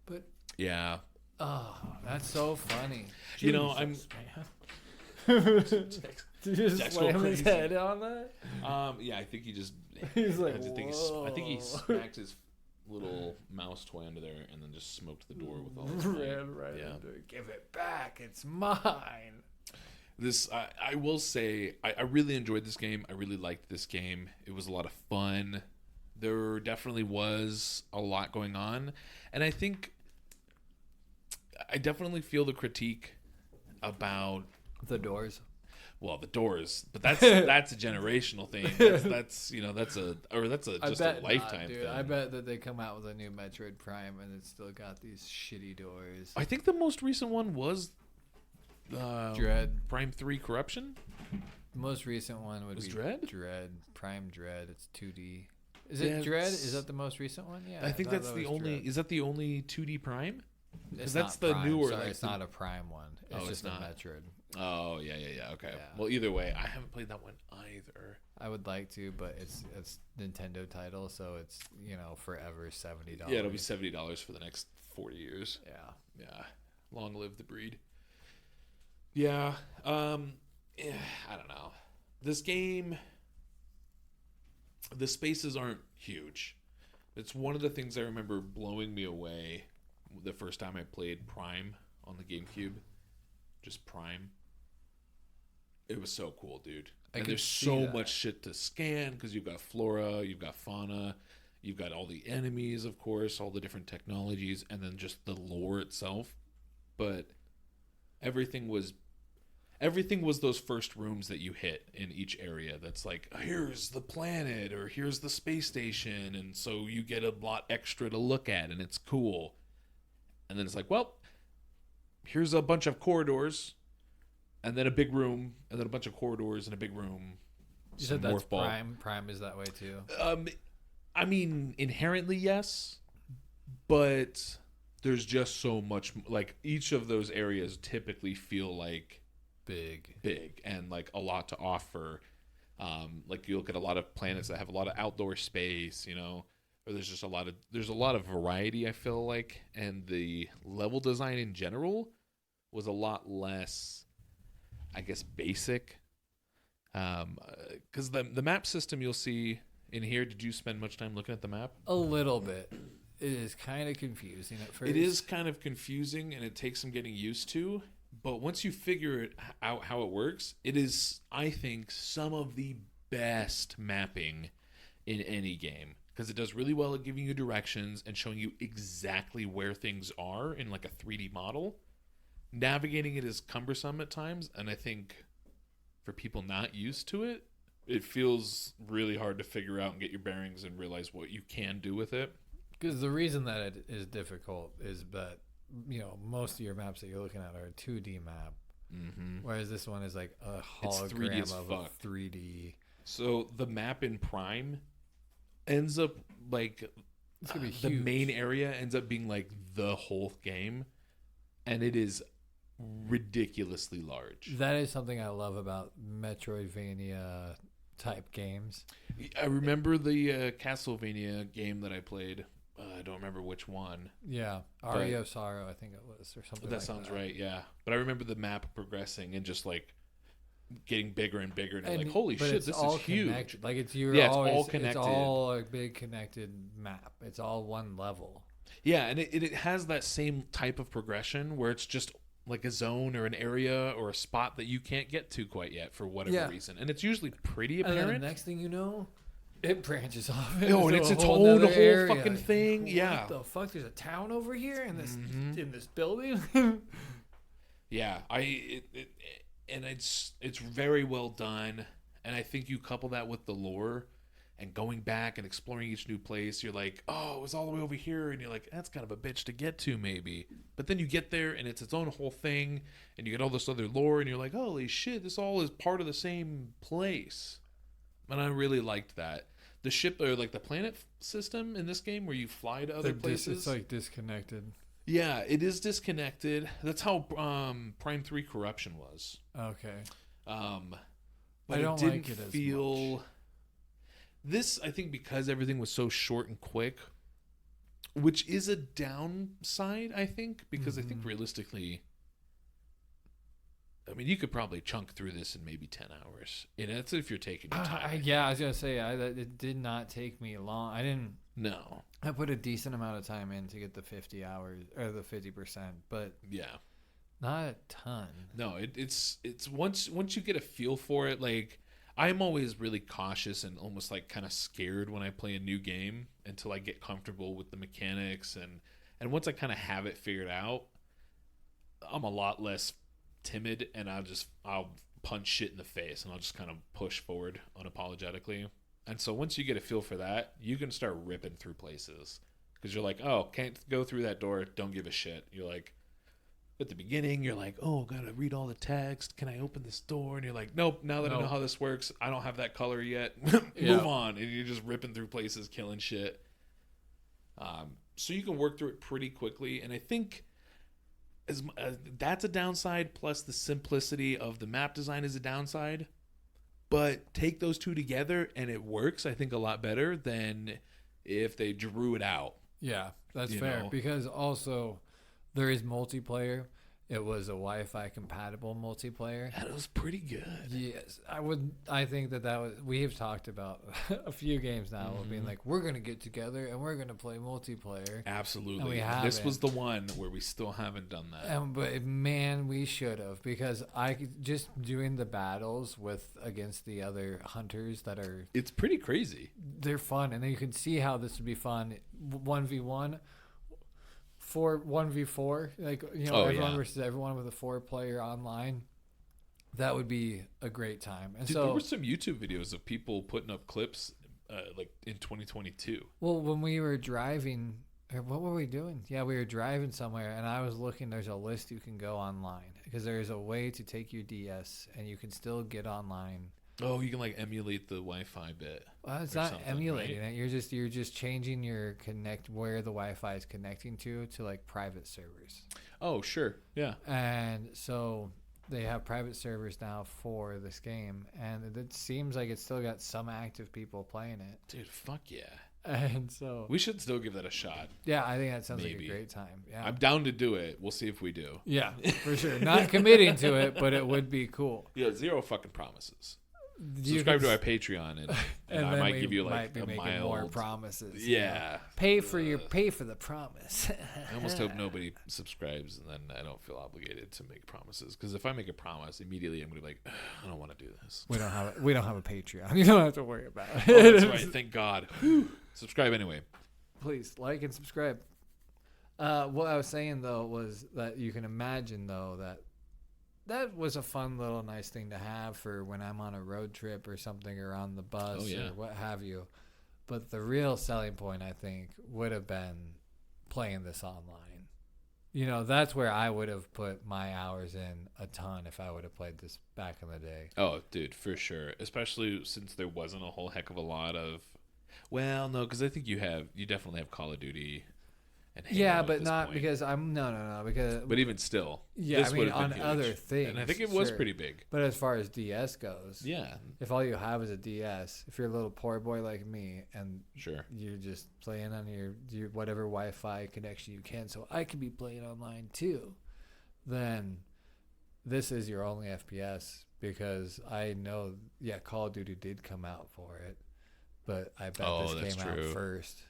But yeah. oh, that's so funny. Jesus, Did you just Jack's slam going his crazy. head on that? Yeah, I think he just. He's like, I think he "Whoa." smacked his little mouse toy under there and then just smoked the door with all his might. Ran right Yeah. into it. Give it back. It's mine. This, I will say, I really enjoyed this game. I really liked this game. It was a lot of fun. There definitely was a lot going on. And I think I definitely feel the critique about The doors. well, the doors, but that's a generational thing. That's just a lifetime dude. thing. I bet that they come out with a new Metroid Prime and it's still got these shitty doors. I think the most recent one was Dread. Prime 3 Corruption. The most recent one would Was be Dread? Prime Dread. It's 2D. Is Yeah, it Dread? it's- Is that the most recent one? Yeah. I think thought that's that the was only. Dread. Is that the only 2D Prime? It's that's not the Prime, newer, Sorry, like, it's the- not a Prime one. It's Oh, just it's a not. Metroid. Oh yeah. Okay. Yeah. Well, either way, I haven't played that one either. I would like to, but it's Nintendo title, so it's forever $70. Yeah, it'll be $70 for the next 40 years. Yeah. Yeah, long live the breed. Yeah. Yeah, I don't know. This game, the spaces aren't huge. It's one of the things I remember blowing me away the first time I played Prime on the GameCube. Just Prime. It was so cool, dude. And could there's see so that. much shit to scan because you've got flora, you've got fauna, you've got all the enemies, of course, all the different technologies, and then just the lore itself. But everything was those first rooms that you hit in each area. That's like, here's the planet or here's the space station, and so you get a lot extra to look at, and it's cool. And then it's like, well, here's a bunch of corridors, and then a big room, and then a bunch of corridors and a big room. You some said that's morph ball. Prime. Prime is that way too. I mean, inherently yes, but there's just so much. Like each of those areas typically feel like big and like a lot to offer. Like you look at a lot of planets that have a lot of outdoor space, or there's just a lot of variety, I feel like, and the level design in general was a lot less, I guess, basic. Because the map system you'll see in here, did you spend much time looking at the map? A little bit. It is kind of confusing at first. It is kind of confusing, and it takes some getting used to. But once you figure it out how it works, it is, I think, some of the best mapping in any game. Because it does really well at giving you directions and showing you exactly where things are in like a 3D model. Navigating it is cumbersome at times, and I think for people not used to it, it feels really hard to figure out and get your bearings and realize what you can do with it. Because the reason that it is difficult is that most of your maps that you're looking at are a 2D map, whereas this one is like a hologram 3D as of fuck. a 3D. So the map in Prime ends up like It's gonna be the huge. main area ends up being like the whole game, and it is ridiculously large. That is something I love about Metroidvania type games. I remember the Castlevania game that I played. I don't remember which one. Yeah, Aria of Sorrow, I think it was, or something. That like sounds that. right, yeah. But I remember the map progressing and just like getting bigger and bigger, and, And, like, holy but shit, it's this all is huge. connected. Like it's you're Yeah, it's always, all connected. It's all a big connected map. It's all one level. Yeah, and it has that same type of progression where it's just like a zone or an area or a spot that you can't get to quite yet for whatever reason, and it's usually pretty And then apparent. the next thing you know, it branches off. Oh, and into it's a its whole own nother whole area. fucking Like, thing. what Yeah. the fuck? There's a town over here in this Mhm. in this building. Yeah, and it's very well done, and I think you couple that with the lore and going back and exploring each new place, you're like, oh, it was all the way over here, and you're like, that's kind of a bitch to get to maybe, but then you get there and it's its own whole thing, and you get all this other lore, and you're like, holy shit, this all is part of the same place, and I really liked that. The ship or like the planet system in this game where you fly to other places, It's like disconnected. yeah, it is disconnected. That's how Prime 3 Corruption was. Okay. But I don't it didn't like it as feel much. This, I think, because everything was so short and quick, which is a downside, I think, because I think realistically I mean, you could probably chunk through this in maybe 10 hours. And that's if you're taking your time. Yeah, I was gonna say it did not take me long. No. I put a decent amount of time in to get the 50 hours or the 50%, but Yeah. not a ton. No, it's once you get a feel for it, like I'm always really cautious and almost like kind of scared when I play a new game until I get comfortable with the mechanics and once I kind of have it figured out, I'm a lot less timid and I'll punch shit in the face and I'll just kind of push forward unapologetically. And so once you get a feel for that, you can start ripping through places because you're like, oh, can't go through that door, don't give a shit. You're like, at the beginning, you're like, oh, gotta read all the text. Can I open this door? And you're like, nope, now that I know how this works, I don't have that color yet. Move on. And you're just ripping through places, killing shit. So you can work through it pretty quickly. And I think that's a downside, plus the simplicity of the map design is a downside. But take those two together and it works, I think, a lot better than if they drew it out. Yeah, that's fair. Because also there is multiplayer. It was a Wi-Fi compatible multiplayer. And it was pretty good. Yes, I think that was. We have talked about a few games now of being like, we're gonna get together and we're gonna play multiplayer. Absolutely. This was the one where we still haven't done that. But man, we should have, because just doing the battles against the other hunters that are. It's pretty crazy. They're fun, and then you can see how this would be fun. 1v1. 1v4, like everyone versus everyone with a 4-player online. That would be a great time. And so there were some YouTube videos of people putting up clips like in 2022. Well, when we were driving, or what were we doing? Yeah, we were driving somewhere, and I was looking. There's a list you can go online because there's a way to take your DS and you can still get online. Oh, you can like emulate the Wi-Fi bit. Well, it's not emulating it. You're just changing your where the Wi-Fi is connecting to like private servers. Oh, sure. Yeah. And so they have private servers now for this game, and it seems like it's still got some active people playing it. Dude, fuck yeah. And so we should still give that a shot. Yeah, I think that sounds like a great time. Yeah. I'm down to do it. We'll see if we do. Yeah, for sure. Not committing to it, but it would be cool. Yeah, zero fucking promises. Subscribe to our Patreon, and I might give you like a mild more promises. Yeah, pay for the promise. I almost hope nobody subscribes, and then I don't feel obligated to make promises. Because if I make a promise, immediately I'm gonna be like, I don't want to do this. We don't have a Patreon. You don't have to worry about it. Oh, that's right. Thank God. Subscribe anyway. Please like and subscribe. What I was saying though was that you can imagine though that was a fun little nice thing to have for when I'm on a road trip or something, or on the bus or what have you. But the real selling point, I think, would have been playing this online. That's where I would have put my hours in a ton if I would have played this back in the day. Oh, dude, for sure. Especially since there wasn't a whole heck of a lot of... Well, no, because I think you definitely have Call of Duty... Yeah, but not point. Because I'm no because. But even still, yeah, I mean on other things, and I think it was pretty big. But as far as DS goes, yeah, if all you have is a DS, if you're a little poor boy like me, and sure, you're just playing on your whatever Wi-Fi connection you can, so I can be playing online too, then this is your only FPS, because I know, Call of Duty did come out for it, but I bet this came out first.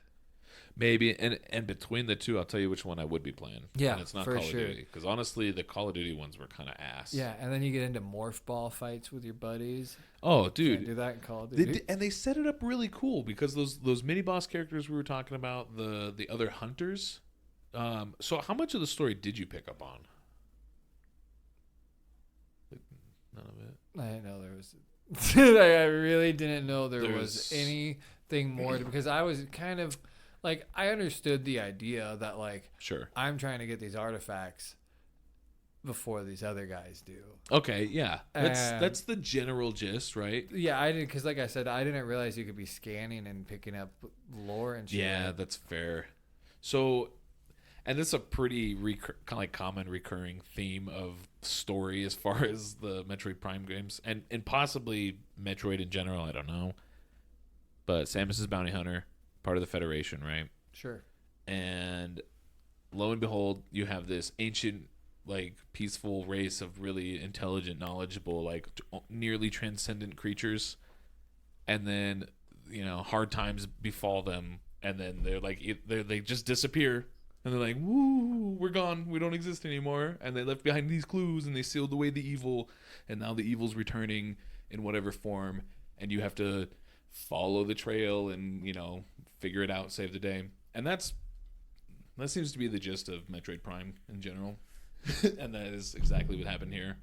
Maybe, and between the two, I'll tell you which one I would be playing. Yeah, and it's not Call of Duty, because honestly, the Call of Duty ones were kind of ass. Yeah, and then you get into morph ball fights with your buddies. Oh, dude, can't do that in Call of Duty. And they set it up really cool, because those mini boss characters we were talking about, the other hunters. So how much of the story did you pick up on? None of it. I didn't know there was. I really didn't know there was anything more because I was kind of. Like, I understood the idea that, like, sure, I'm trying to get these artifacts before these other guys do. Okay, yeah. That's the general gist, right? Yeah, I didn't, because like I said, I didn't realize you could be scanning and picking up lore and shit. Yeah, that's fair. So, and this is a pretty common recurring theme of story as far as the Metroid Prime games, and possibly Metroid in general, I don't know. But Samus is bounty hunter. Part of the Federation, right? Sure. And lo and behold, you have this ancient like peaceful race of really intelligent, knowledgeable, like nearly transcendent creatures, and then hard times befall them, and then they just disappear, and they're like, "Woo, we're gone. We don't exist anymore." And they left behind these clues, and they sealed away the evil, and now the evil's returning in whatever form, and you have to follow the trail and figure it out, save the day. And that seems to be the gist of Metroid Prime in general. And that is exactly what happened here.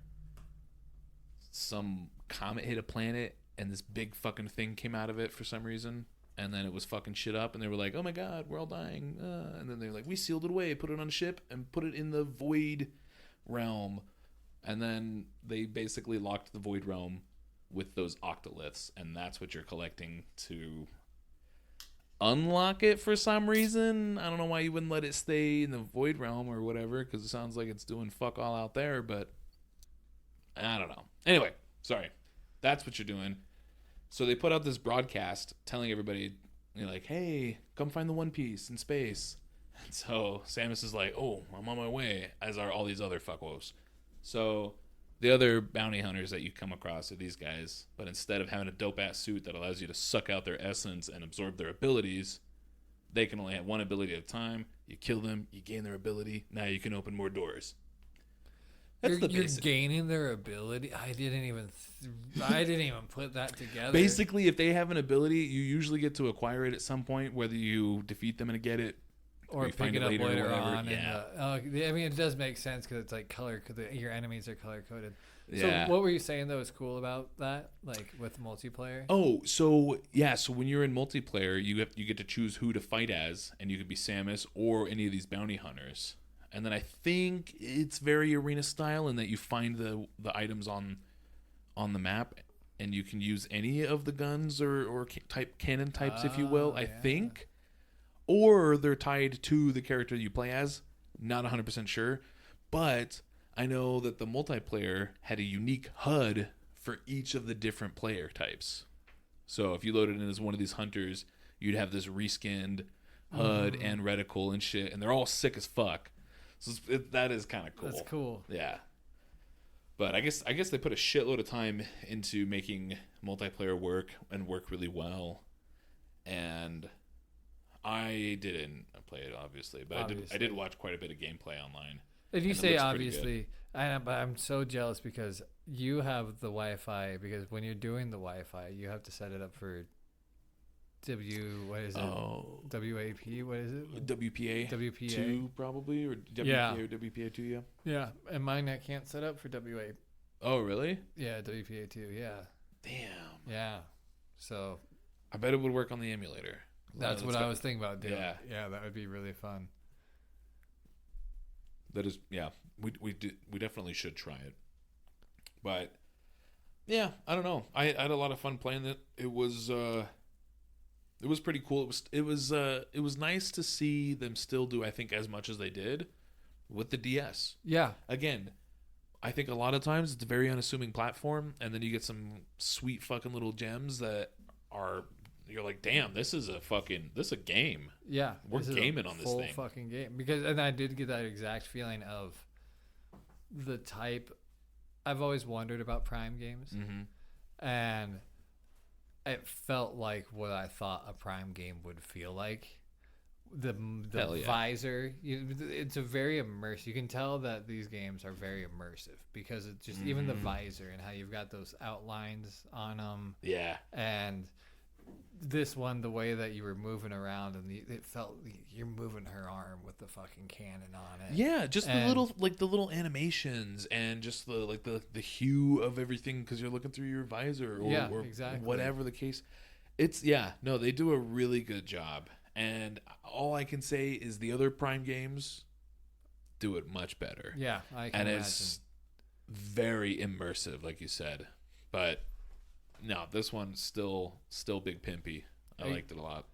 Some comet hit a planet, and this big fucking thing came out of it for some reason, and then it was fucking shit up, and they were like, "Oh my god, we're all dying," and then they're like, "We sealed it away, put it on a ship, and put it in the void realm," and then they basically locked the void realm with those octoliths, and that's what you're collecting to unlock it for some reason. I don't know why you wouldn't let it stay in the void realm or whatever, because it sounds like it's doing fuck all out there, but I don't know. Anyway, sorry. That's what you're doing. So they put out this broadcast telling everybody, like, "Hey, come find the One Piece in space." And so Samus is like, "Oh, I'm on my way," as are all these other fuckos. So the other bounty hunters that you come across are these guys, but instead of having a dope-ass suit that allows you to suck out their essence and absorb their abilities, they can only have one ability at a time. You kill them, you gain their ability, now you can open more doors. That's the basic. You're gaining their ability? I didn't even put that together. Basically, if they have an ability, you usually get to acquire it at some point, whether you defeat them and get it, or pick it up later on. Yeah. I mean, it does make sense because it's like color. Because your enemies are color coded. Yeah. So, what were you saying that was cool about that, like with multiplayer? Oh, so yeah. So when you're in multiplayer, you get to choose who to fight as, and you could be Samus or any of these bounty hunters. And then I think it's very arena style in that you find the items on the map, and you can use any of the guns or cannon types, if you will. I think. Or they're tied to the character you play as. Not 100% sure. But I know that the multiplayer had a unique HUD for each of the different player types. So if you loaded in as one of these hunters, you'd have this reskinned HUD and reticle and shit. And they're all sick as fuck. So that is kind of cool. That's cool. Yeah. But I guess they put a shitload of time into making multiplayer work and work really well. And I didn't play it, obviously, but I did watch quite a bit of gameplay online. If you say obviously, but I'm so jealous because you have the Wi-Fi. Because when you're doing the Wi-Fi, you have to set it up for what is it? Oh. WAP, what is it? WPA. WPA 2 probably, or WPA or WPA 2, yeah. Yeah, and mine I can't set up for WAP. Oh, really? Yeah, WPA 2, yeah. Damn. Yeah. So I bet it would work on the emulator. That's what I was thinking about doing. Yeah. Yeah, that would be really fun. That is, yeah. We definitely should try it. But yeah, I don't know. I had a lot of fun playing it. It was pretty cool. It was nice to see them still do, I think, as much as they did with the DS. Yeah. Again, I think a lot of times it's a very unassuming platform, and then you get some sweet fucking little gems that are, you're like, damn, this is a game. Yeah, we're gaming on this thing. Full fucking game. And I did get that exact feeling of the type. I've always wondered about Prime games, and it felt like what I thought a Prime game would feel like. The visor, it's a very immersive. You can tell that these games are very immersive because it's just even the visor and how you've got those outlines on them. Yeah, and this one, the way that you were moving around, and it felt you're moving her arm with the fucking cannon on it. Yeah, just the little animations and just the hue of everything because you're looking through your visor or exactly. Whatever the case. They do a really good job. And all I can say is the other Prime games do it much better. Yeah, I can imagine. It's very immersive, like you said. But no, this one's still big pimpy. I liked it a lot.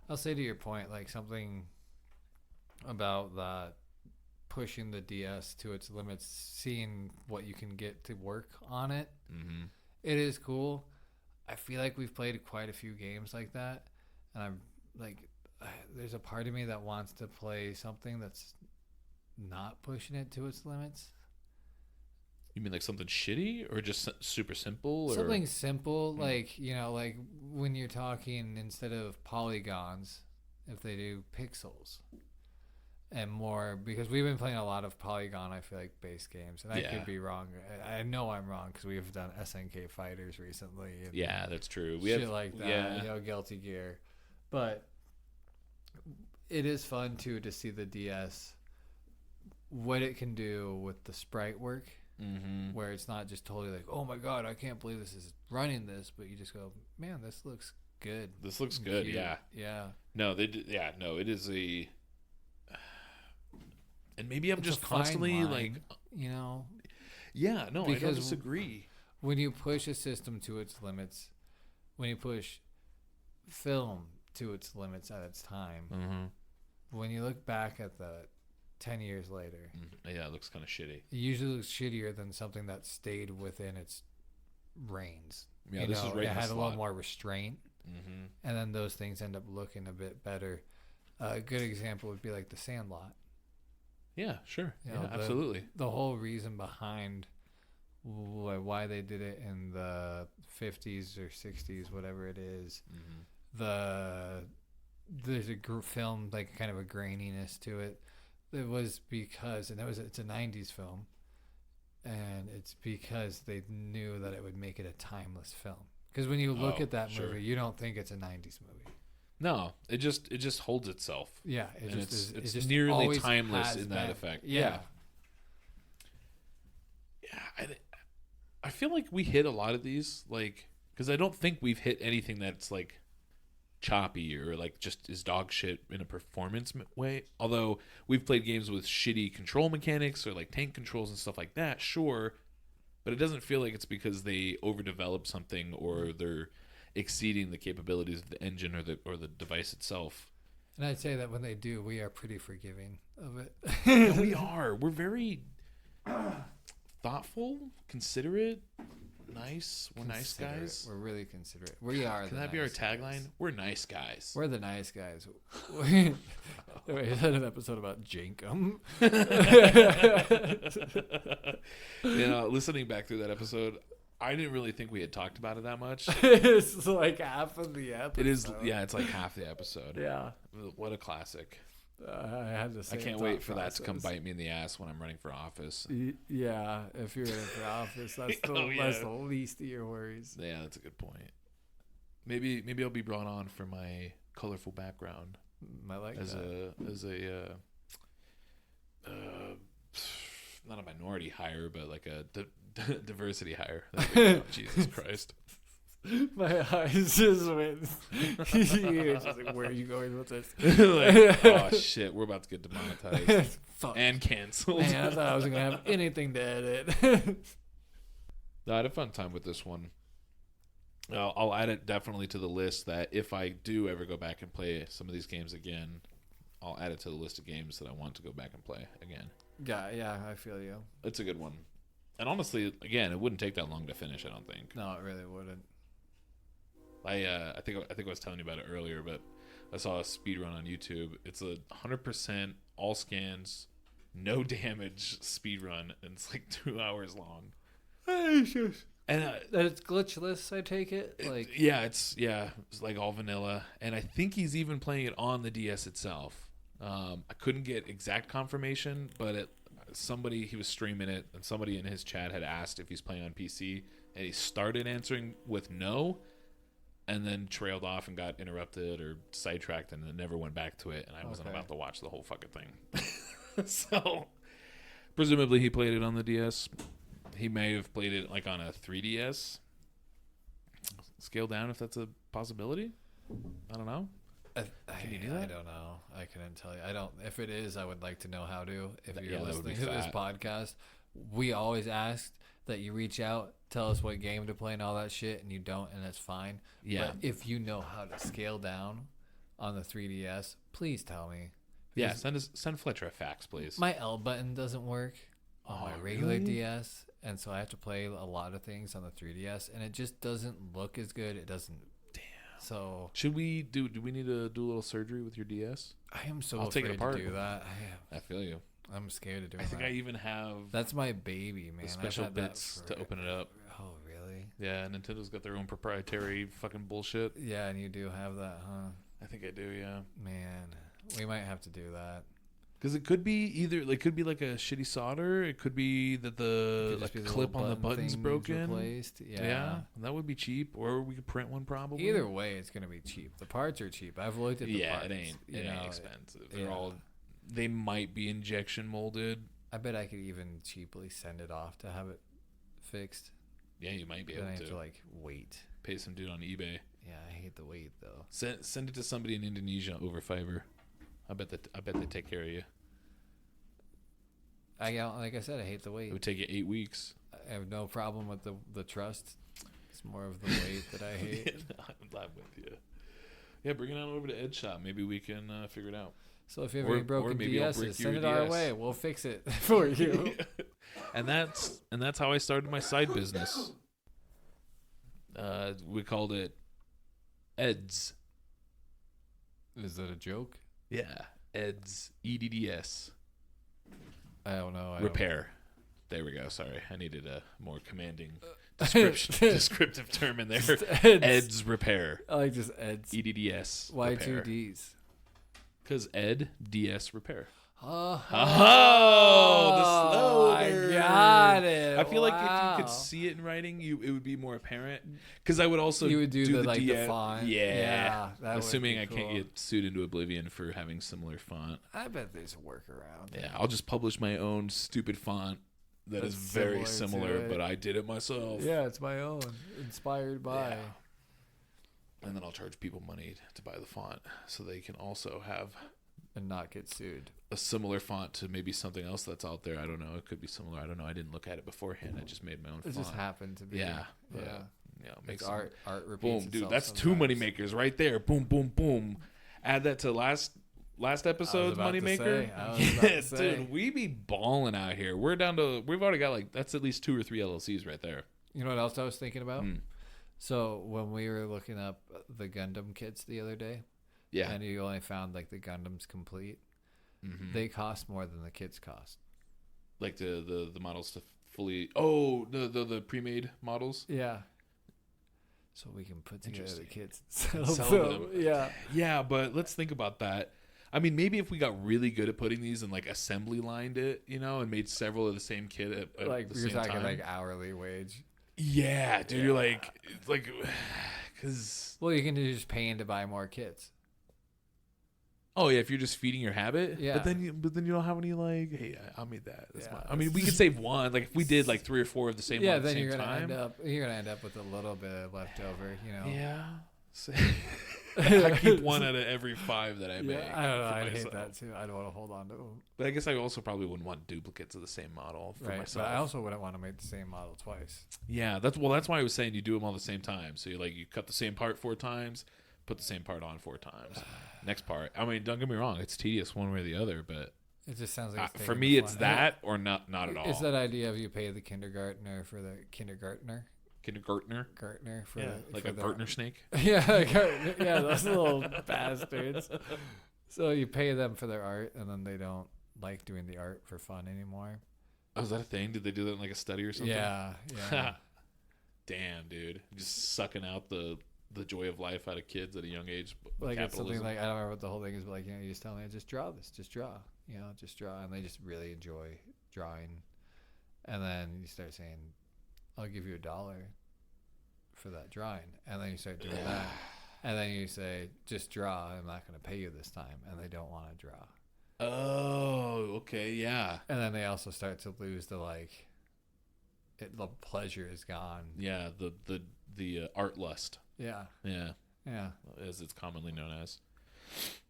I'll say to your point, like something about that pushing the DS to its limits, seeing what you can get to work on it. Mm-hmm. It is cool. I feel like we've played quite a few games like that, and I'm like, there's a part of me that wants to play something that's not pushing it to its limits. You mean like something shitty or just super simple? Or? Something simple, like, like when you're talking instead of polygons, if they do pixels and more, because we've been playing a lot of polygon, I feel like, base games, and I could be wrong. I know I'm wrong because we've done SNK Fighters recently. And yeah, that's true. We shit have like that, Guilty Gear. But it is fun, too, to see the DS, what it can do with the sprite work. Mm-hmm. Where it's not just totally like, oh my god, I can't believe this is running this, but you just go, man, this looks good. This looks good, cute. yeah. No, it is a, and maybe I'm It's just a fine constantly line, like, Yeah, no, I don't disagree. When you push a system to its limits, when you push film to its limits at its time, when you look back at the 10 years later, yeah, it looks kind of shitty. It usually looks shittier than something that stayed within its reins. Yeah, this is right. It in the had a slot. little more restraint, and then those things end up looking a bit better. A good example would be like the Sandlot. Yeah, sure. Yeah, absolutely. The whole reason behind why they did it in the 50s or 60s, whatever it is, there's a film, like kind of a graininess to it. It was because, it's a 90s film, and it's because they knew that it would make it a timeless film. Because when you look at that movie, you don't think it's a 90s movie. No, it just holds itself. Yeah, it's just nearly timeless in that effect. Yeah. I feel like we hit a lot of these, like, because I don't think we've hit anything that's like choppy or like just is dog shit in a performance way. Although we've played games with shitty control mechanics or like tank controls and stuff like that, sure, but it doesn't feel like it's because they overdevelop something or they're exceeding the capabilities of the engine or the device itself. And I'd say that when they do, we are pretty forgiving of it. Yeah, we are. We're very thoughtful, considerate, nice. We're nice guys. We're really considerate. We are. Can that be our tagline? We're nice guys. We're the nice guys. Wait, is that an episode about Jankum? Listening back through that episode, I didn't really think we had talked about it that much. It's like half of the episode. It is, yeah. It's like half the episode. Yeah. What a classic. I had to say. I can't wait for that to come bite me in the ass when I'm running for office. Yeah, if you're running for office, that's the least of your worries. Yeah, that's a good point. Maybe I'll be brought on for my colorful background. I like as that. Not a minority hire, but like a diversity hire. Jesus Christ. My eyes just went. You're just like, where are you going with this? Like, oh shit, we're about to get demonetized and canceled. Man, I thought I wasn't gonna have anything to edit. No, I had a fun time with this one. I'll add it definitely to the list that if I do ever go back and play some of these games again, I'll add it to the list of games that I want to go back and play again. Yeah, I feel you. It's a good one. And honestly, again, it wouldn't take that long to finish, I don't think. No, it really wouldn't. I think I was telling you about it earlier, but I saw a speed run on YouTube. It's 100% all scans, no damage speed run, and it's like 2 hours long. And it's glitchless, I take it. It's like all vanilla, and I think he's even playing it on the DS itself. I couldn't get exact confirmation, but he was streaming it, and somebody in his chat had asked if he's playing on PC, and he started answering with no, and then trailed off and got interrupted or sidetracked, and then never went back to it, and I wasn't about to watch the whole fucking thing. So presumably he played it on the DS. He may have played it like on a 3DS. Scale down if that's a possibility. I don't know. Can you do that? I don't know. I couldn't tell you. I don't. If it is, I would like to know how to. If you're listening to this podcast, we always ask that you reach out, tell us what game to play and all that shit, and you don't, and that's fine. Yeah. But if you know how to scale down on the 3DS, please tell me. Yeah, send Fletcher a fax, please. My L button doesn't work on my regular DS, and so I have to play a lot of things on the 3DS, and it just doesn't look as good. It doesn't. Damn. So should we do we need to do a little surgery with your DS? I am so afraid to do that. I feel you. I'm scared of doing I think that. I even have That's my baby, man. the I've special had that bits to open it up. Oh, really? Yeah, Nintendo's got their own proprietary fucking bullshit. Yeah, and you do have that, huh? I think I do, yeah. Man, we might have to do that. Because it could be either, like, could be like a shitty solder. It could be that It the could just be like, the clip little on the button button's things broken. Replaced. Yeah, that would be cheap. Or we could print one probably. Either way, it's gonna be cheap. The parts are cheap. I've looked at the parts. It ain't expensive. They're yeah. all, they might be injection molded. I bet I could even cheaply send it off to have it fixed. Yeah, you might be Then able I have to to like wait. pay some dude on eBay. Yeah, I hate the wait though. Send it to somebody in Indonesia over Fiverr. I bet they take care of you. Like I said, I hate the It wait. would take you 8 weeks. I have no problem with the trust. It's more of the wait that I hate. I'm with you. Yeah, bring it on over to Ed Shop. Maybe we can figure it out. So if you have Or- any or broken maybe I'll break DSs, you send a it our DS. way. We'll fix it for you. And that's how I started my side business. We called it Ed's. Is that a joke? Yeah, Ed's EDDS I don't know. repair. There we go. Sorry, I needed a more commanding descriptive term in there. Ed's repair. I like just Ed's. EDDS. Why repair. 2 Ds? Because Ed DS repair. Oh, the I slogan. got it. I feel like if you Wow. could see it in writing, it would be more apparent. Because I would also You would do the like the DS font. Yeah. that would Assuming be I can't cool. get sued into oblivion for having similar font. I bet there's a workaround. Yeah, I'll just publish my own stupid font that is That's very similar to similar, it. but I did it myself. Yeah, it's my own. Inspired by. Yeah. And then I'll charge people money to buy the font so they can also have And not get sued. a similar font to maybe something else that's out there. I don't know. It could be similar. I don't know. I didn't look at it beforehand. I just made my own It font. just happened to be. Yeah. Yeah. Yeah. Like Makes art repeats boom, dude. itself That's two sometimes. money makers right there. Boom, boom, boom. Add that to last episode's about money to maker. say, I was about to say. Dude, we be balling out here. We've already got like that's at least 2 or 3 LLCs right there. You know what else I was thinking about? Hmm. So when we were looking up the Gundam kits the other day, Yeah. and you only found like the Gundams complete, Mhm. they cost more than the kits cost. Like the models to fully the pre-made models. Yeah. So we can put together the Interesting. kits And and sell sell them. them. Yeah. Yeah, but let's think about that. I mean, maybe if we got really good at putting these and like assembly lined it, and made several of the same kit at Like the you're same talking time. like hourly wage. Yeah, dude, you're like, because Well, you can just pay in to buy more kits. oh yeah, if you're just feeding your habit, Yeah. But then you don't have any like, hey, I made that. That's Yeah, mine. I mean, we could save one. Like if we did like 3 or 4 of the same one Yeah, at the then same you're gonna time. end up with a little bit left over. Yeah. So, I keep one out of every 5 that I make. Yeah, I don't know. for I hate myself. that too. I don't want to hold on to them. But I guess I also probably wouldn't want duplicates of the same model for Right. myself. But I also wouldn't want to make the same model twice. Yeah, that's why I was saying you do them all the same time. So you cut the same part 4 times, put the same part on 4 times. Next part. I mean, don't get me wrong, it's tedious one way or the other, but It just sounds like it's for taking me the it's fun. that or not at all. It's that idea of you pay the kindergartner for the kindergartner for Yeah, the, like for a the, Gartner snake. Yeah, yeah, those little bastards. So you pay them for their art, and then they don't like doing the art for fun anymore. Oh, is that a thing? Did they do that in like a study or something? Yeah, yeah. Damn, dude. Just sucking out the joy of life out of kids at a young age. Like it's Capitalism. something like I don't remember what the whole thing is, but like you just tell me, just draw this, just draw, just draw, and they just really enjoy drawing, and then you start saying, "I'll give you $1 for that drawing," and then you start doing that, and then you say, "Just draw. I'm not going to pay you this time," and they don't want to draw, Oh, okay, yeah. and then they also start to lose the the pleasure is gone. Yeah, the art lust. Yeah, Yeah. yeah. As it's commonly known as.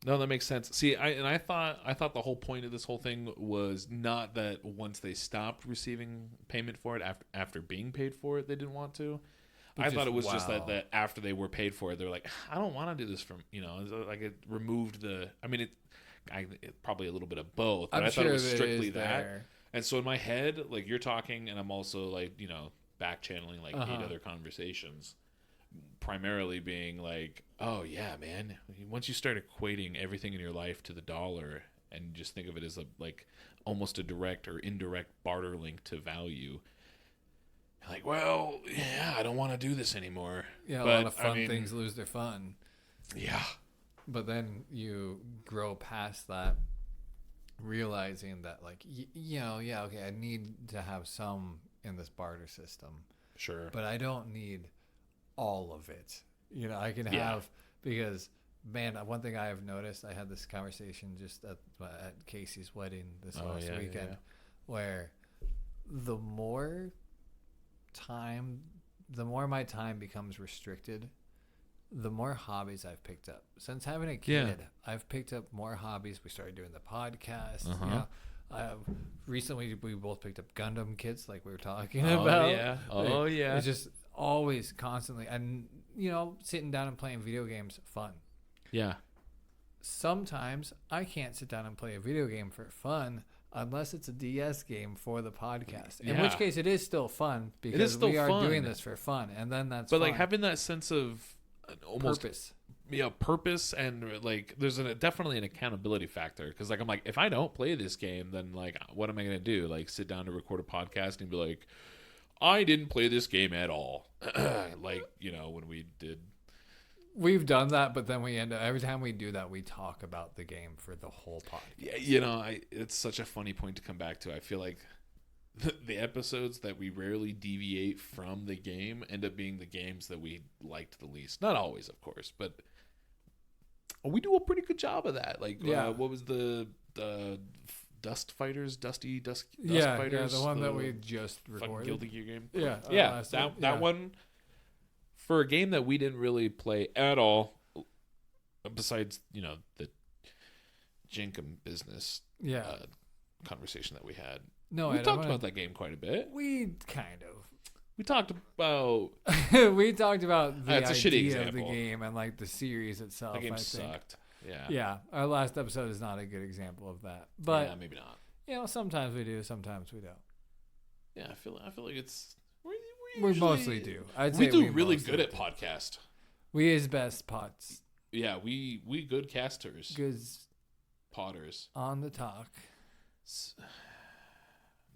No, that makes sense. See, I thought the whole point of this whole thing was not that once they stopped receiving payment for it after being paid for it, they didn't want to. I thought it was just that after they were paid for it, they're like, I don't want to do this from like it removed the. I mean, it probably a little bit of both, but I thought it was strictly that. And so in my head, like you're talking, and I'm also like back channeling like 8 other conversations. Primarily being like, oh yeah, man, once you start equating everything in your life to the dollar and just think of it as a like almost a direct or indirect barter link to value. Like, well, yeah, I don't want to do this anymore. Yeah, but, a lot of fun things lose their fun. Yeah. But then you grow past that, realizing that, like, okay, I need to have some in this barter system. Sure. But I don't need all of it. I can have, because, man, one thing I have noticed, I had this conversation just at Casey's wedding this last weekend, where the more my time becomes restricted, the more hobbies I've picked up. Since having a kid, I've picked up more hobbies. We started doing the podcast. Recently, we both picked up Gundam kits, like we were talking about. Yeah. It's just always constantly, and sitting down and playing video games, fun. Yeah. Sometimes I can't sit down and play a video game for fun unless it's a DS game for the podcast. In which case, it is still fun because we are doing this for fun, and then that's. But like having that sense of almost purpose. Purpose, and like there's definitely an accountability factor, because like I'm like, if I don't play this game, then like what am I gonna do? Like sit down to record a podcast and be like, I didn't play this game at all. Like when we did. We've done that, but then we end up, every time we do that, we talk about the game for the whole podcast. Yeah, it's such a funny point to come back to. I feel like the episodes that we rarely deviate from the game end up being the games that we liked the least. Not always, of course, but we do a pretty good job of that. Like, what was the Dust Fighters? Dusty Fighters? Yeah, the one that we just recorded. Fucking Guilty Gear game? Yeah. That one, for a game that we didn't really play at all, besides, the Jinkum business conversation that we had. No, we talked about that game quite a bit. We kind of. We talked about. We talked about the it's a shitty idea of example. the game and like the series itself. The game I think. sucked. Yeah. Yeah, our last episode is not a good example of that. But maybe not. Sometimes we do, sometimes we don't. Yeah, I feel like it's. We mostly do. We do really good at podcast. We is best pots. Yeah, we good casters. Good potters. On the talk.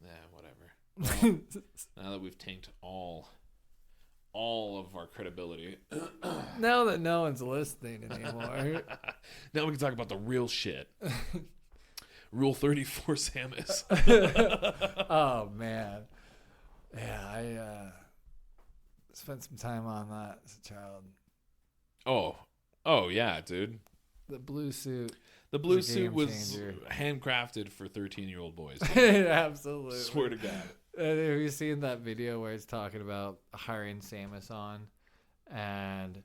Yeah, whatever. Well, now that we've tanked all of our credibility. Now that no one's listening anymore. Now we can talk about the real shit. Rule 34 Samus. Oh, man. Yeah, I spent some time on that as a child. Oh yeah, dude. The blue suit. The blue suit was handcrafted for 13-year-old boys. Absolutely. Swear to God. Have you seen that video where it's talking about hiring Samus on? And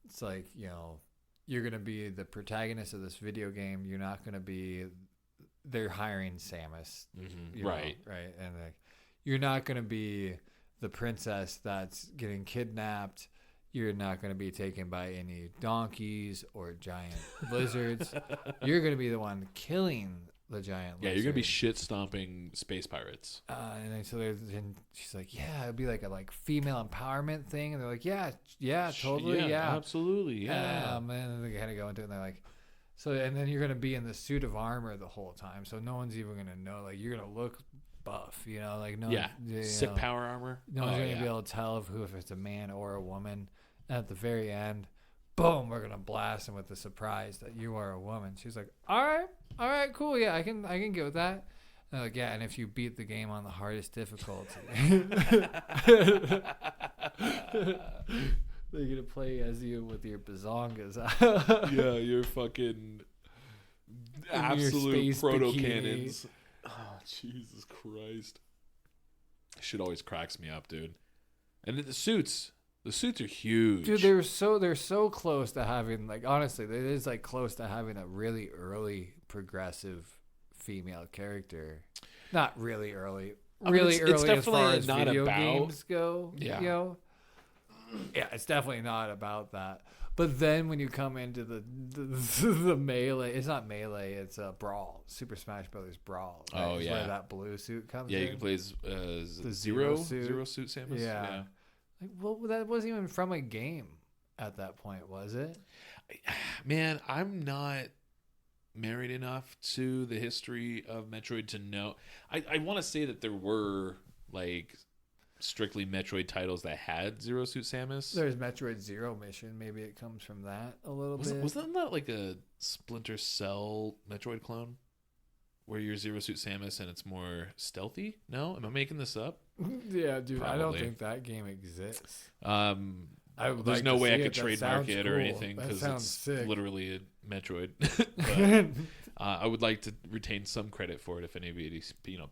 it's like, you're going to be the protagonist of this video game. You're not going to be... They're hiring Samus. Mm-hmm. Right. Right. And like, you're not going to be the princess that's getting kidnapped. You're not going to be taken by any donkeys or giant lizards. You're going to be the one killing the giant lizard. Yeah, you're going to be shit-stomping space pirates. And so then she's like, yeah, it'd be like a female empowerment thing. And they're like, yeah, totally, yeah. Absolutely, yeah. And then they kind of go into it, and they're like, and then you're going to be in the suit of armor the whole time. So no one's even going to know. Like, you're going to look buff, like no. Yeah, sick power armor. No one's going to be able to tell if it's a man or a woman. And at the very end, boom, we're gonna blast him with the surprise that you are a woman. She's like, all right, cool, yeah, I can get with that. And like, yeah, and if you beat the game on the hardest difficulty, they're gonna play as you with your bazongas. Yeah, your fucking absolute proto cannons. Oh, Jesus Christ! Shit always cracks me up, dude. And the suits. The suits are huge. Dude, they're so close to having, like, honestly, it is like close to having a really early progressive female character. Not really early. Really early it's as far as video games go. Yeah. Yeah, it's definitely not about that. But then when you come into the melee, it's not melee, it's a brawl. Super Smash Brothers Brawl. Right? Oh, yeah. Where that blue suit comes in. Yeah, you can play as the Zero suit Samus. Yeah. Like, well, that wasn't even from a game at that point, was it? Man, I'm not married enough to the history of Metroid to know. I want to say that there were like strictly Metroid titles that had Zero Suit Samus. There's Metroid Zero Mission. Maybe it comes from that a little bit. Wasn't that like a Splinter Cell Metroid clone? Where you're Zero Suit Samus and it's more stealthy? No? Am I making this up? Yeah, dude. Probably. I don't think that game exists. There's like no to way see I could it. That trademark sounds it or cool. anything That because sounds it's sick. literally a Metroid. But I would like to retain some credit for it if anybody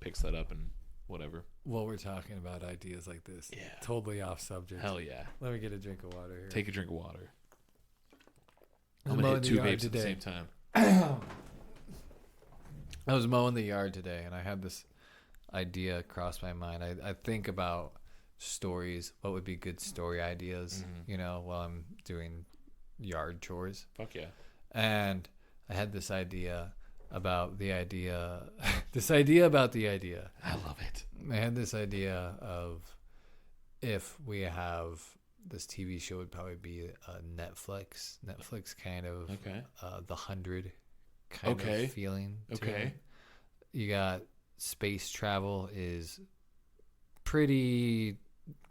picks that up and whatever. Well, we're talking about ideas like this. Yeah. Totally off subject. Hell yeah. Let me get a drink of water here. Take a drink of water. I I'm was gonna mowing hit the two yard vapes at the today. same time. I was mowing the yard today, and I had this idea cross my mind. I think about stories, what would be good story ideas, while I'm doing yard chores. Fuck yeah. And I had this idea about the idea, this idea about the idea. I love it. I had this idea of if we have this TV show would probably be a Netflix kind of Okay. The 100 kind of feeling. Okay. You got space travel is pretty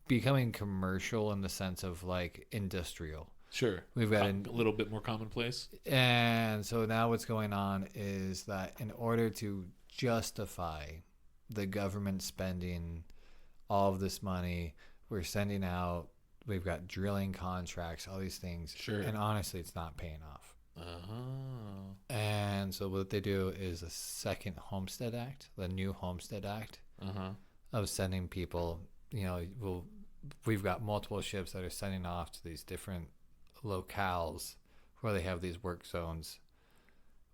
becoming commercial in the sense of like industrial. Sure. We've got a little bit more commonplace. and so now what's going on is that in order to justify the government spending all of this money, we're sending out, we've got drilling contracts, all these things. Sure. And honestly, it's not paying off. Oh. And so what they do is a second Homestead Act, the new Homestead Act of sending people, we've got multiple ships that are sending off to these different locales where they have these work zones.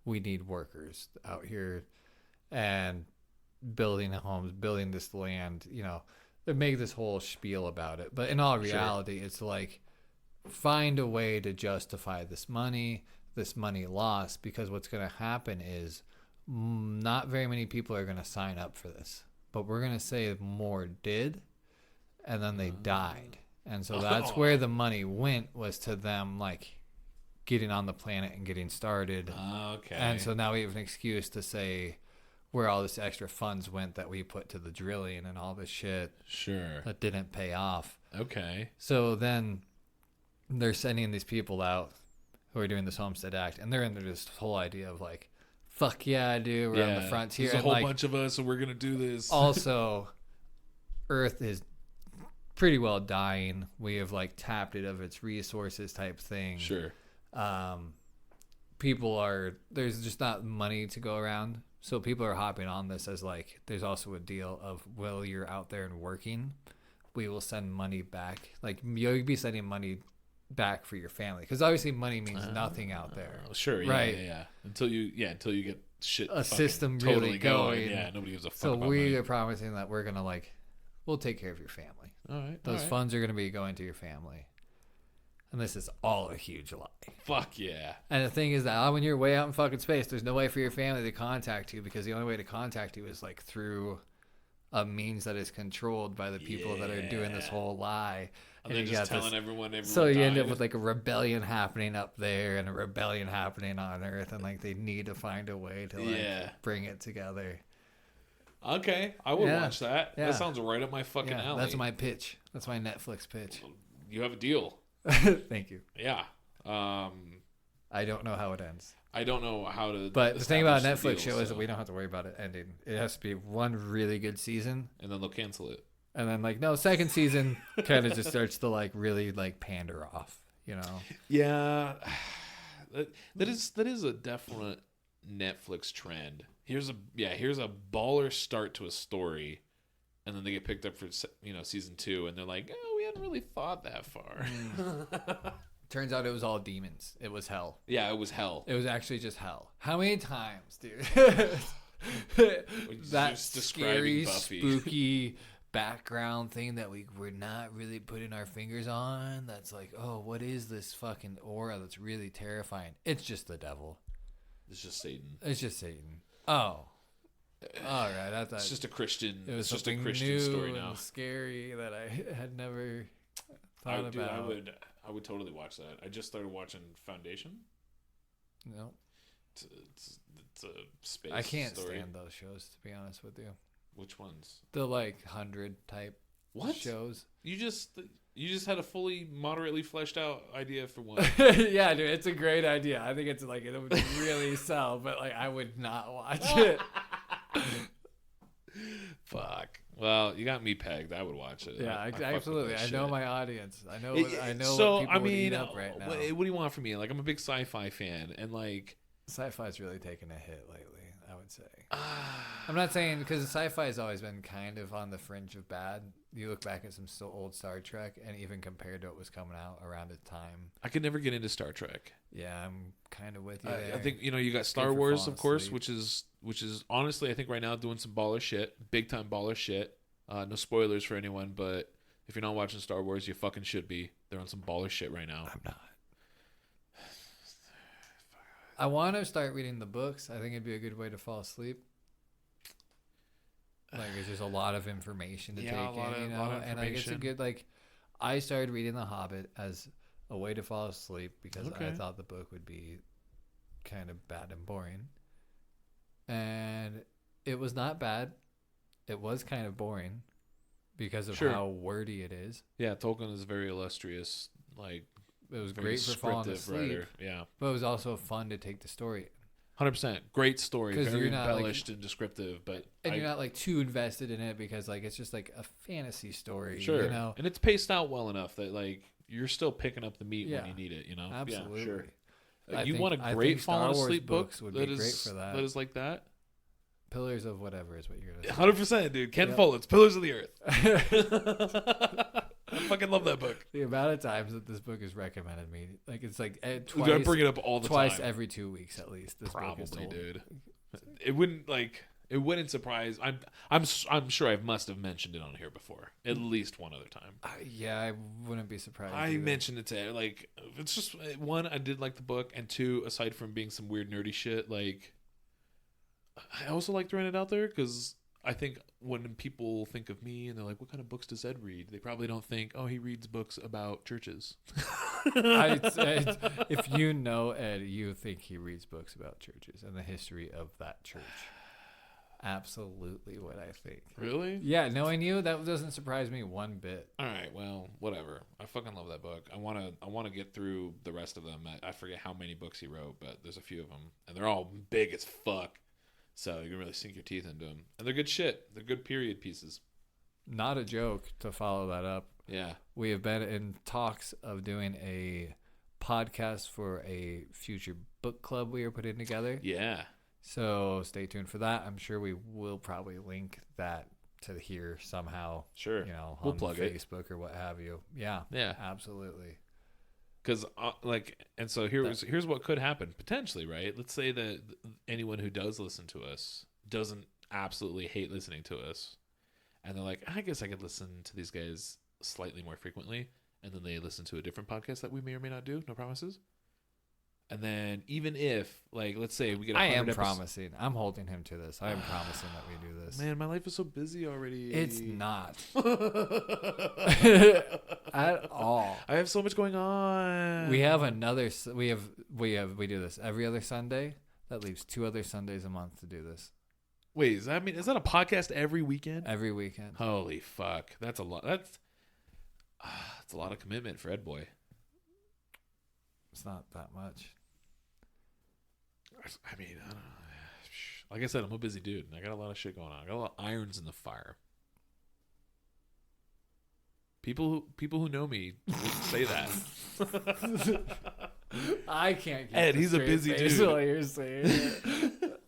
We need workers out here and building homes, building this land, they make this whole spiel about it. But in all reality, It's like, find a way to justify this money loss, because what's going to happen is not very many people are going to sign up for this, but we're going to say more did, and then they died. And so that's where the money went, was to them like getting on the planet and getting started. Okay. And so now we have an excuse to say where all this extra funds went that we put to the drilling and all this shit Sure. that didn't pay off. Okay. So then they're sending these people out who are doing this Homestead Act, and they're into this whole idea of like, fuck yeah, dude, we're on the frontier. There's a whole and bunch of us, and we're gonna do this. Also, Earth is pretty well dying. We have like tapped it of its resources type thing. Sure. There's just not money to go around. So people are hopping on this as like, there's also a deal of, while you're out there and working, we will send money back. Like, you'll be sending money back for your family, because obviously money means nothing out there. Sure. Yeah, right. Yeah. Until you get shit. A system totally really going. Yeah. Nobody gives a fuck So about we money. are promising that we're gonna we'll take care of your family. All right. Those funds are gonna be going to your family. And this is all a huge lie. Fuck yeah. And the thing is that when you're way out in fucking space, there's no way for your family to contact you, because the only way to contact you is like through a means that is controlled by the people that are doing this whole lie. And they're just telling everyone so you end up died. with like a rebellion happening up there and a rebellion happening on Earth, and like they need to find a way to bring it together. Okay, I would watch that. Yeah. That sounds right up my fucking alley. That's my pitch. That's my Netflix pitch. You have a deal. Thank you. Yeah. I don't know how it ends. I don't know how to. But the thing about a establish Netflix the deal, show is that we don't have to worry about it ending. It has to be one really good season, and then they'll cancel it. and then second season kind of just starts to really pander off. Yeah, that is a definite Netflix trend. Here's a baller start to a story, and then they get picked up for season 2, and they're like, oh, we hadn't really thought that far. Turns out it was all demons. It was hell. Yeah, it was hell. It was actually just hell. How many times, dude? That Just describing scary, Buffy. spooky background thing that we're not really putting our fingers on. That's like, oh, what is this fucking aura that's really terrifying? It's just the devil. It's just Satan. It's just Satan. Oh. All right. It's just a Christian. It was It's just a something Christian new story now. and scary that I had never thought Dude, about. I would totally watch that. I just started watching Foundation. No. It's a space. I can't story. stand those shows, to be honest with you. Which ones? The like 100 type shows. You just had a fully moderately fleshed out idea for one. Yeah, dude, it's a great idea. I think it's like it would really sell, but like I would not watch it. Fuck. Well, you got me pegged. I would watch it. Yeah, absolutely. I know my audience. I know. I know so, what people would eat up right now. What do you want from me? Like, I'm a big sci-fi fan, and like, sci-fi's really taken a hit lately, I would say. I'm not saying because sci-fi has always been kind of on the fringe of bad. You look back at some still old Star Trek, and even compared to what was coming out around the time. I could never get into Star Trek. Yeah, I'm kind of with you there. I think you got Star Wars, of course, which is honestly I think right now doing some baller shit, big time baller shit. No spoilers for anyone, but if you're not watching Star Wars, you fucking should be. They're on some baller shit right now. I'm not. I want to start reading the books. I think it'd be a good way to fall asleep. Like, there's just a lot of information to take in, and like it's a good I started reading The Hobbit as a way to fall asleep because I thought the book would be kind of bad and boring, and it was not bad. It was kind of boring because of how wordy it is. Yeah, Tolkien is a very illustrious, like, it was great for falling asleep. Writer. Yeah, but it was also fun to take the story. 100%, great story, very you're not, embellished and descriptive, but you're not like too invested in it because like it's just like a fantasy story. Sure, you know, and it's paced out well enough that like you're still picking up the meat when you need it. You know, absolutely. Yeah, sure. You want a great falling asleep book would be great for that. That is like that. Pillars of whatever is what you're gonna say. 100%, dude. Ken Follett's Pillars of the Earth. I fucking love that book. The amount of times that this book is recommended me, like it's like twice. I bring it up all the time. Twice every 2 weeks at least. This probably, book is told. Dude. It wouldn't surprise. I'm sure I must have mentioned it on here before, at least one other time. Yeah, I wouldn't be surprised. I mentioned it to like it's just one. I did like the book, and two, aside from being some weird nerdy shit, like I also like throwing it out there because I think when people think of me and they're like, what kind of books does Ed read? They probably don't think, oh, he reads books about churches. If you know Ed, you think he reads books about churches and the history of that church. Absolutely what I think. Really? Yeah, knowing you, that doesn't surprise me one bit. All right, well, whatever. I fucking love that book. I want to get through the rest of them. I forget how many books he wrote, but there's a few of them, and they're all big as fuck. So you can really sink your teeth into them. And they're good shit. They're good period pieces. Not a joke, to follow that up. Yeah. We have been in talks of doing a podcast for a future book club we are putting together. Yeah. So stay tuned for that. I'm sure we will probably link that to here somehow. Sure. We'll on plug Facebook or what have you. Yeah. Yeah. Absolutely. Because and so here's what could happen potentially, right? Let's say that anyone who does listen to us doesn't absolutely hate listening to us, and they're like, I guess I could listen to these guys slightly more frequently, and then they listen to a different podcast that we may or may not do. No promises. And then even if, like, let's say we get, I am promising. I'm holding him to this. I am promising that we do this. Man, my life is so busy already. It's not at all. I have so much going on. We have another. We do this every other Sunday. That leaves 2 other Sundays a month to do this. Wait, is that a podcast every weekend? Every weekend. Holy fuck, that's a lot. That's a lot of commitment for Ed Boy. It's not that much. I mean, I don't know. Like I said, I'm a busy dude, and I got a lot of shit going on. I got a lot of irons in the fire. People who know me would say that. I can't get Ed, he's a busy dude. While you're saying it.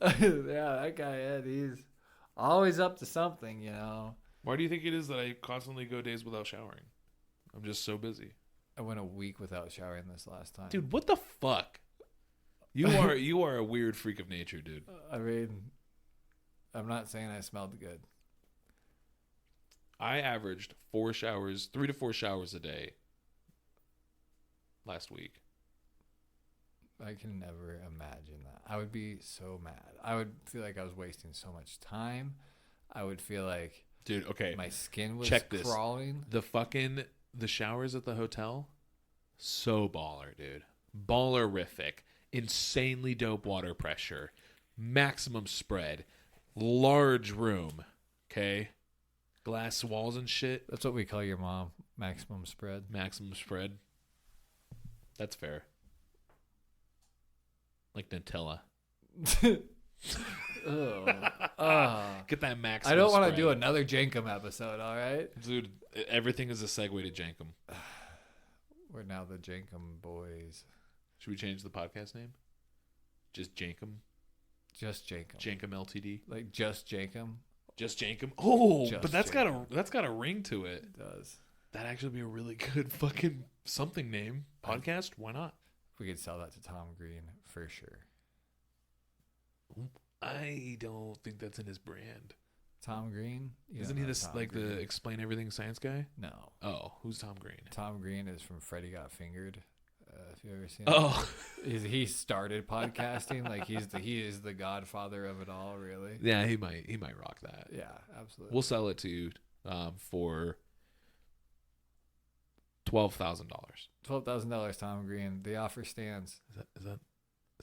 Yeah, that guy Ed, he's always up to something, Why do you think it is that I constantly go days without showering? I'm just so busy. I went a week without showering this last time. Dude, what the fuck? You are a weird freak of nature, dude. I mean, I'm not saying I smelled good. I averaged 3 to 4 showers a day last week. I can never imagine that. I would be so mad. I would feel like I was wasting so much time. I would feel like, dude, okay, my skin was crawling. The showers at the hotel, so baller, dude. Ballerific. insanely dope water pressure, maximum spread, large room, okay? Glass walls and shit. That's what we call your mom. Maximum spread. Maximum spread. That's fair. Like Nutella. Get that maximum I don't want to spread. do another Jankum episode, all right? Dude, everything is a segue to Jankum. We're now the Jankum boys. Should we change the podcast name? Just Jankum? Just Jankum. Jankum Ltd? Like just Jankum? Just Jankum? Oh, Just but that's Jankum. got a ring to it. It does. That'd actually be a really good fucking something name. Podcast? Why not? We could sell that to Tom Green for sure. I don't think that's in his brand. Tom Green? You Isn't don't he know this Tom like Green. the explain everything science guy? No. Oh, who's Tom Green? Tom Green is from Freddy Got Fingered. If you ever seen Oh, he started podcasting. Like he is the godfather of it all, really. yeah, he might rock that. Yeah, absolutely. We'll sell it to you for $12,000. $12,000, Tom Green. The offer stands. Is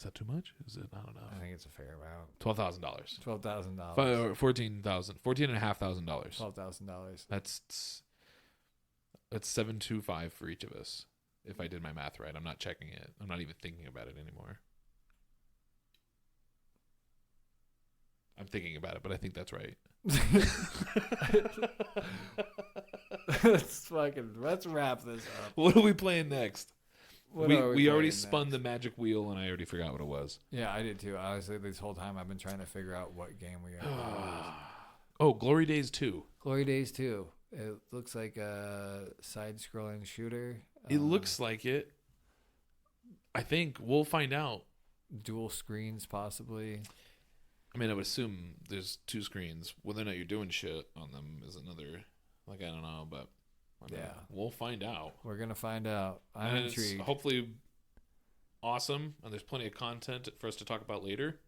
that too much? Is it? I don't know. I think it's a fair amount. $12,000. $12,000. $14,500. $12,000. That's $725 for each of us. If I did my math right, I'm not checking it. I'm not even thinking about it anymore. I'm thinking about it, but I think that's right. Let's wrap this up. What are we playing next? We already playing spun next? the magic wheel, and I already forgot what it was. Yeah, I did too. Honestly, this whole time I've been trying to figure out what game we got. Oh, Glory Days 2. Glory Days 2. It looks like a side-scrolling shooter. It looks like it. I think we'll find out. Dual screens, possibly. I mean, I would assume there's two screens. Whether or not you're doing shit on them is another. Like, I don't know, but yeah, we'll find out. We're gonna find out. I'm and intrigued. It's hopefully awesome, and there's plenty of content for us to talk about later.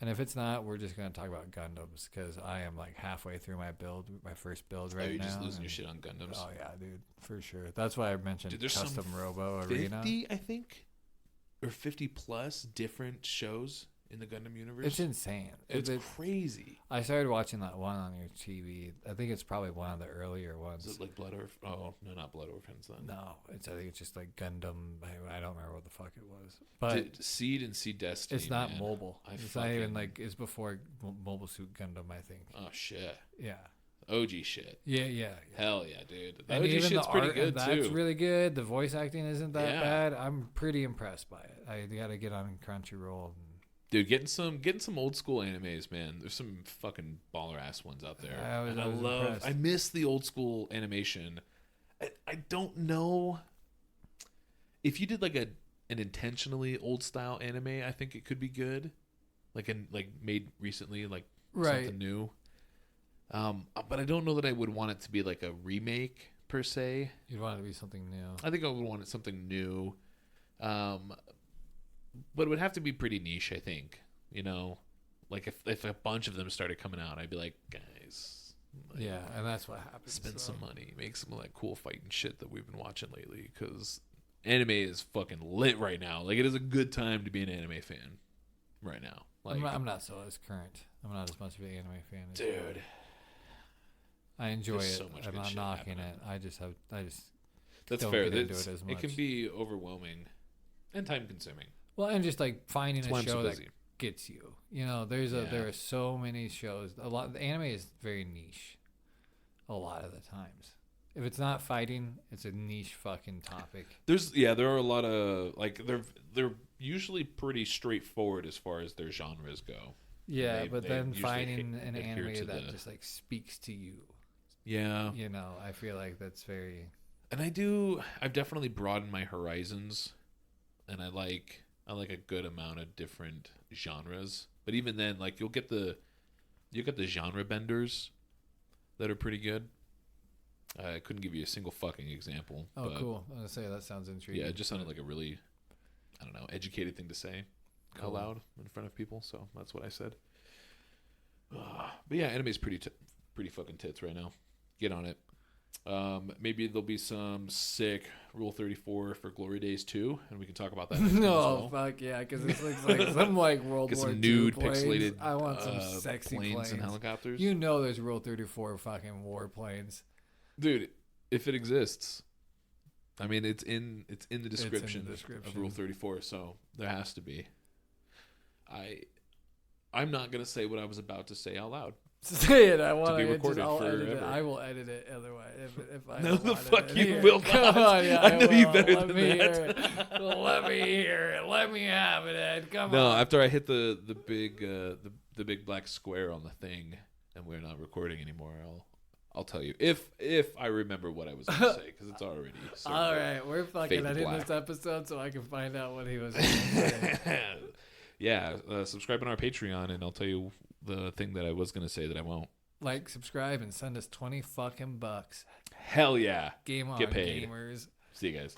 And if it's not, we're just gonna talk about Gundams because I am like halfway through my first build right now. You're just losing your shit on Gundams. Oh yeah, dude, for sure. That's why I mentioned Dude, there's Custom some Robo 50, Arena. I think, or 50 plus different shows in the Gundam universe. It's insane. It's crazy. I started watching that one on your TV. I think it's probably one of the earlier ones. Is it like Blood Orphans? Oh, no, not Blood Orphans then. No, I think it's just like Gundam. I don't remember what the fuck it was. But Seed and Seed Destiny. it's not man. mobile. It's not even like it's before Mobile Suit Gundam. I think. Oh shit. Yeah. OG shit. Yeah. Hell yeah, dude. The And OG even shit's the pretty art, good that's too. really good. The voice acting isn't that Yeah. bad. I'm pretty impressed by it. I got to get on Crunchyroll. Dude, getting some old school animes, man. There's some fucking baller ass ones out there. I was impressed. I miss the old school animation. I don't know if you did like an intentionally old style anime. I think it could be good, like made recently, like Right. something new. But I don't know that I would want it to be like a remake per se. You'd want it to be something new. I think I would want it something new. But it would have to be pretty niche, I think. You know, like if a bunch of them started coming out, I'd be like, guys, like, Yeah, and that's what happens. spend so. some money, make some of that cool fighting shit that we've been watching lately. Because anime is fucking lit right now. Like, it is a good time to be an anime fan right now. Like, I'm not so as current. I'm not as much of an anime fan. As you. dude, I enjoy there's it. so much I'm good not shit knocking happening. it. I just that's don't fair. get into That's- it as It much. can be overwhelming and time consuming. Well, and just like finding That's why a I'm so show that busy. gets you. You know, there are so many shows. The anime is very niche. A lot of the times, if it's not fighting, it's a niche fucking topic. There are a lot of like they're usually pretty straightforward as far as their genres go. Yeah, They- but they then usually finding an adhere anime to that the- just like speaks to you. Yeah. You know, I feel like that's very. And I've definitely broadened my horizons, and I like a good amount of different genres. But even then, like you'll get the genre benders that are pretty good. I couldn't give you a single fucking example. Oh, but cool! I was gonna say that sounds intriguing. Yeah, it just sounded like a really, I don't know, educated thing to say Cool. out loud in front of people. So that's what I said. But yeah, anime's pretty fucking tits right now. Get on it. Maybe there'll be some sick Rule 34 for Glory Days 2, and we can talk about that next time as No, well. fuck yeah, because it looks like some like World Get War some II nude, planes. pixelated I want some sexy planes and helicopters. You know there's Rule 34 fucking warplanes. Dude, if it exists. I mean, it's in the description, of Rule 34, so there has to be. I'm not going to say what I was about to say out loud. Say it. I want to be to recorded edit it. forever. I will edit it otherwise. If I No, don't the want fuck it you here. will not. Come on, yeah, I know will. you better Let than me that. Hear it. Let me hear it. Let me have it, Ed. Come No, on. after I hit the big black square on the thing, and we're not recording anymore, I'll tell you if I remember what I was going to say, because it's already. All right, we're fucking ending black. this episode so I can find out what he was going to say. Yeah, subscribe on our Patreon, and I'll tell you the thing that I was going to say that I won't. Like, subscribe, and send us $20 fucking bucks. Hell yeah. Game on, Get paid. gamers. See you guys.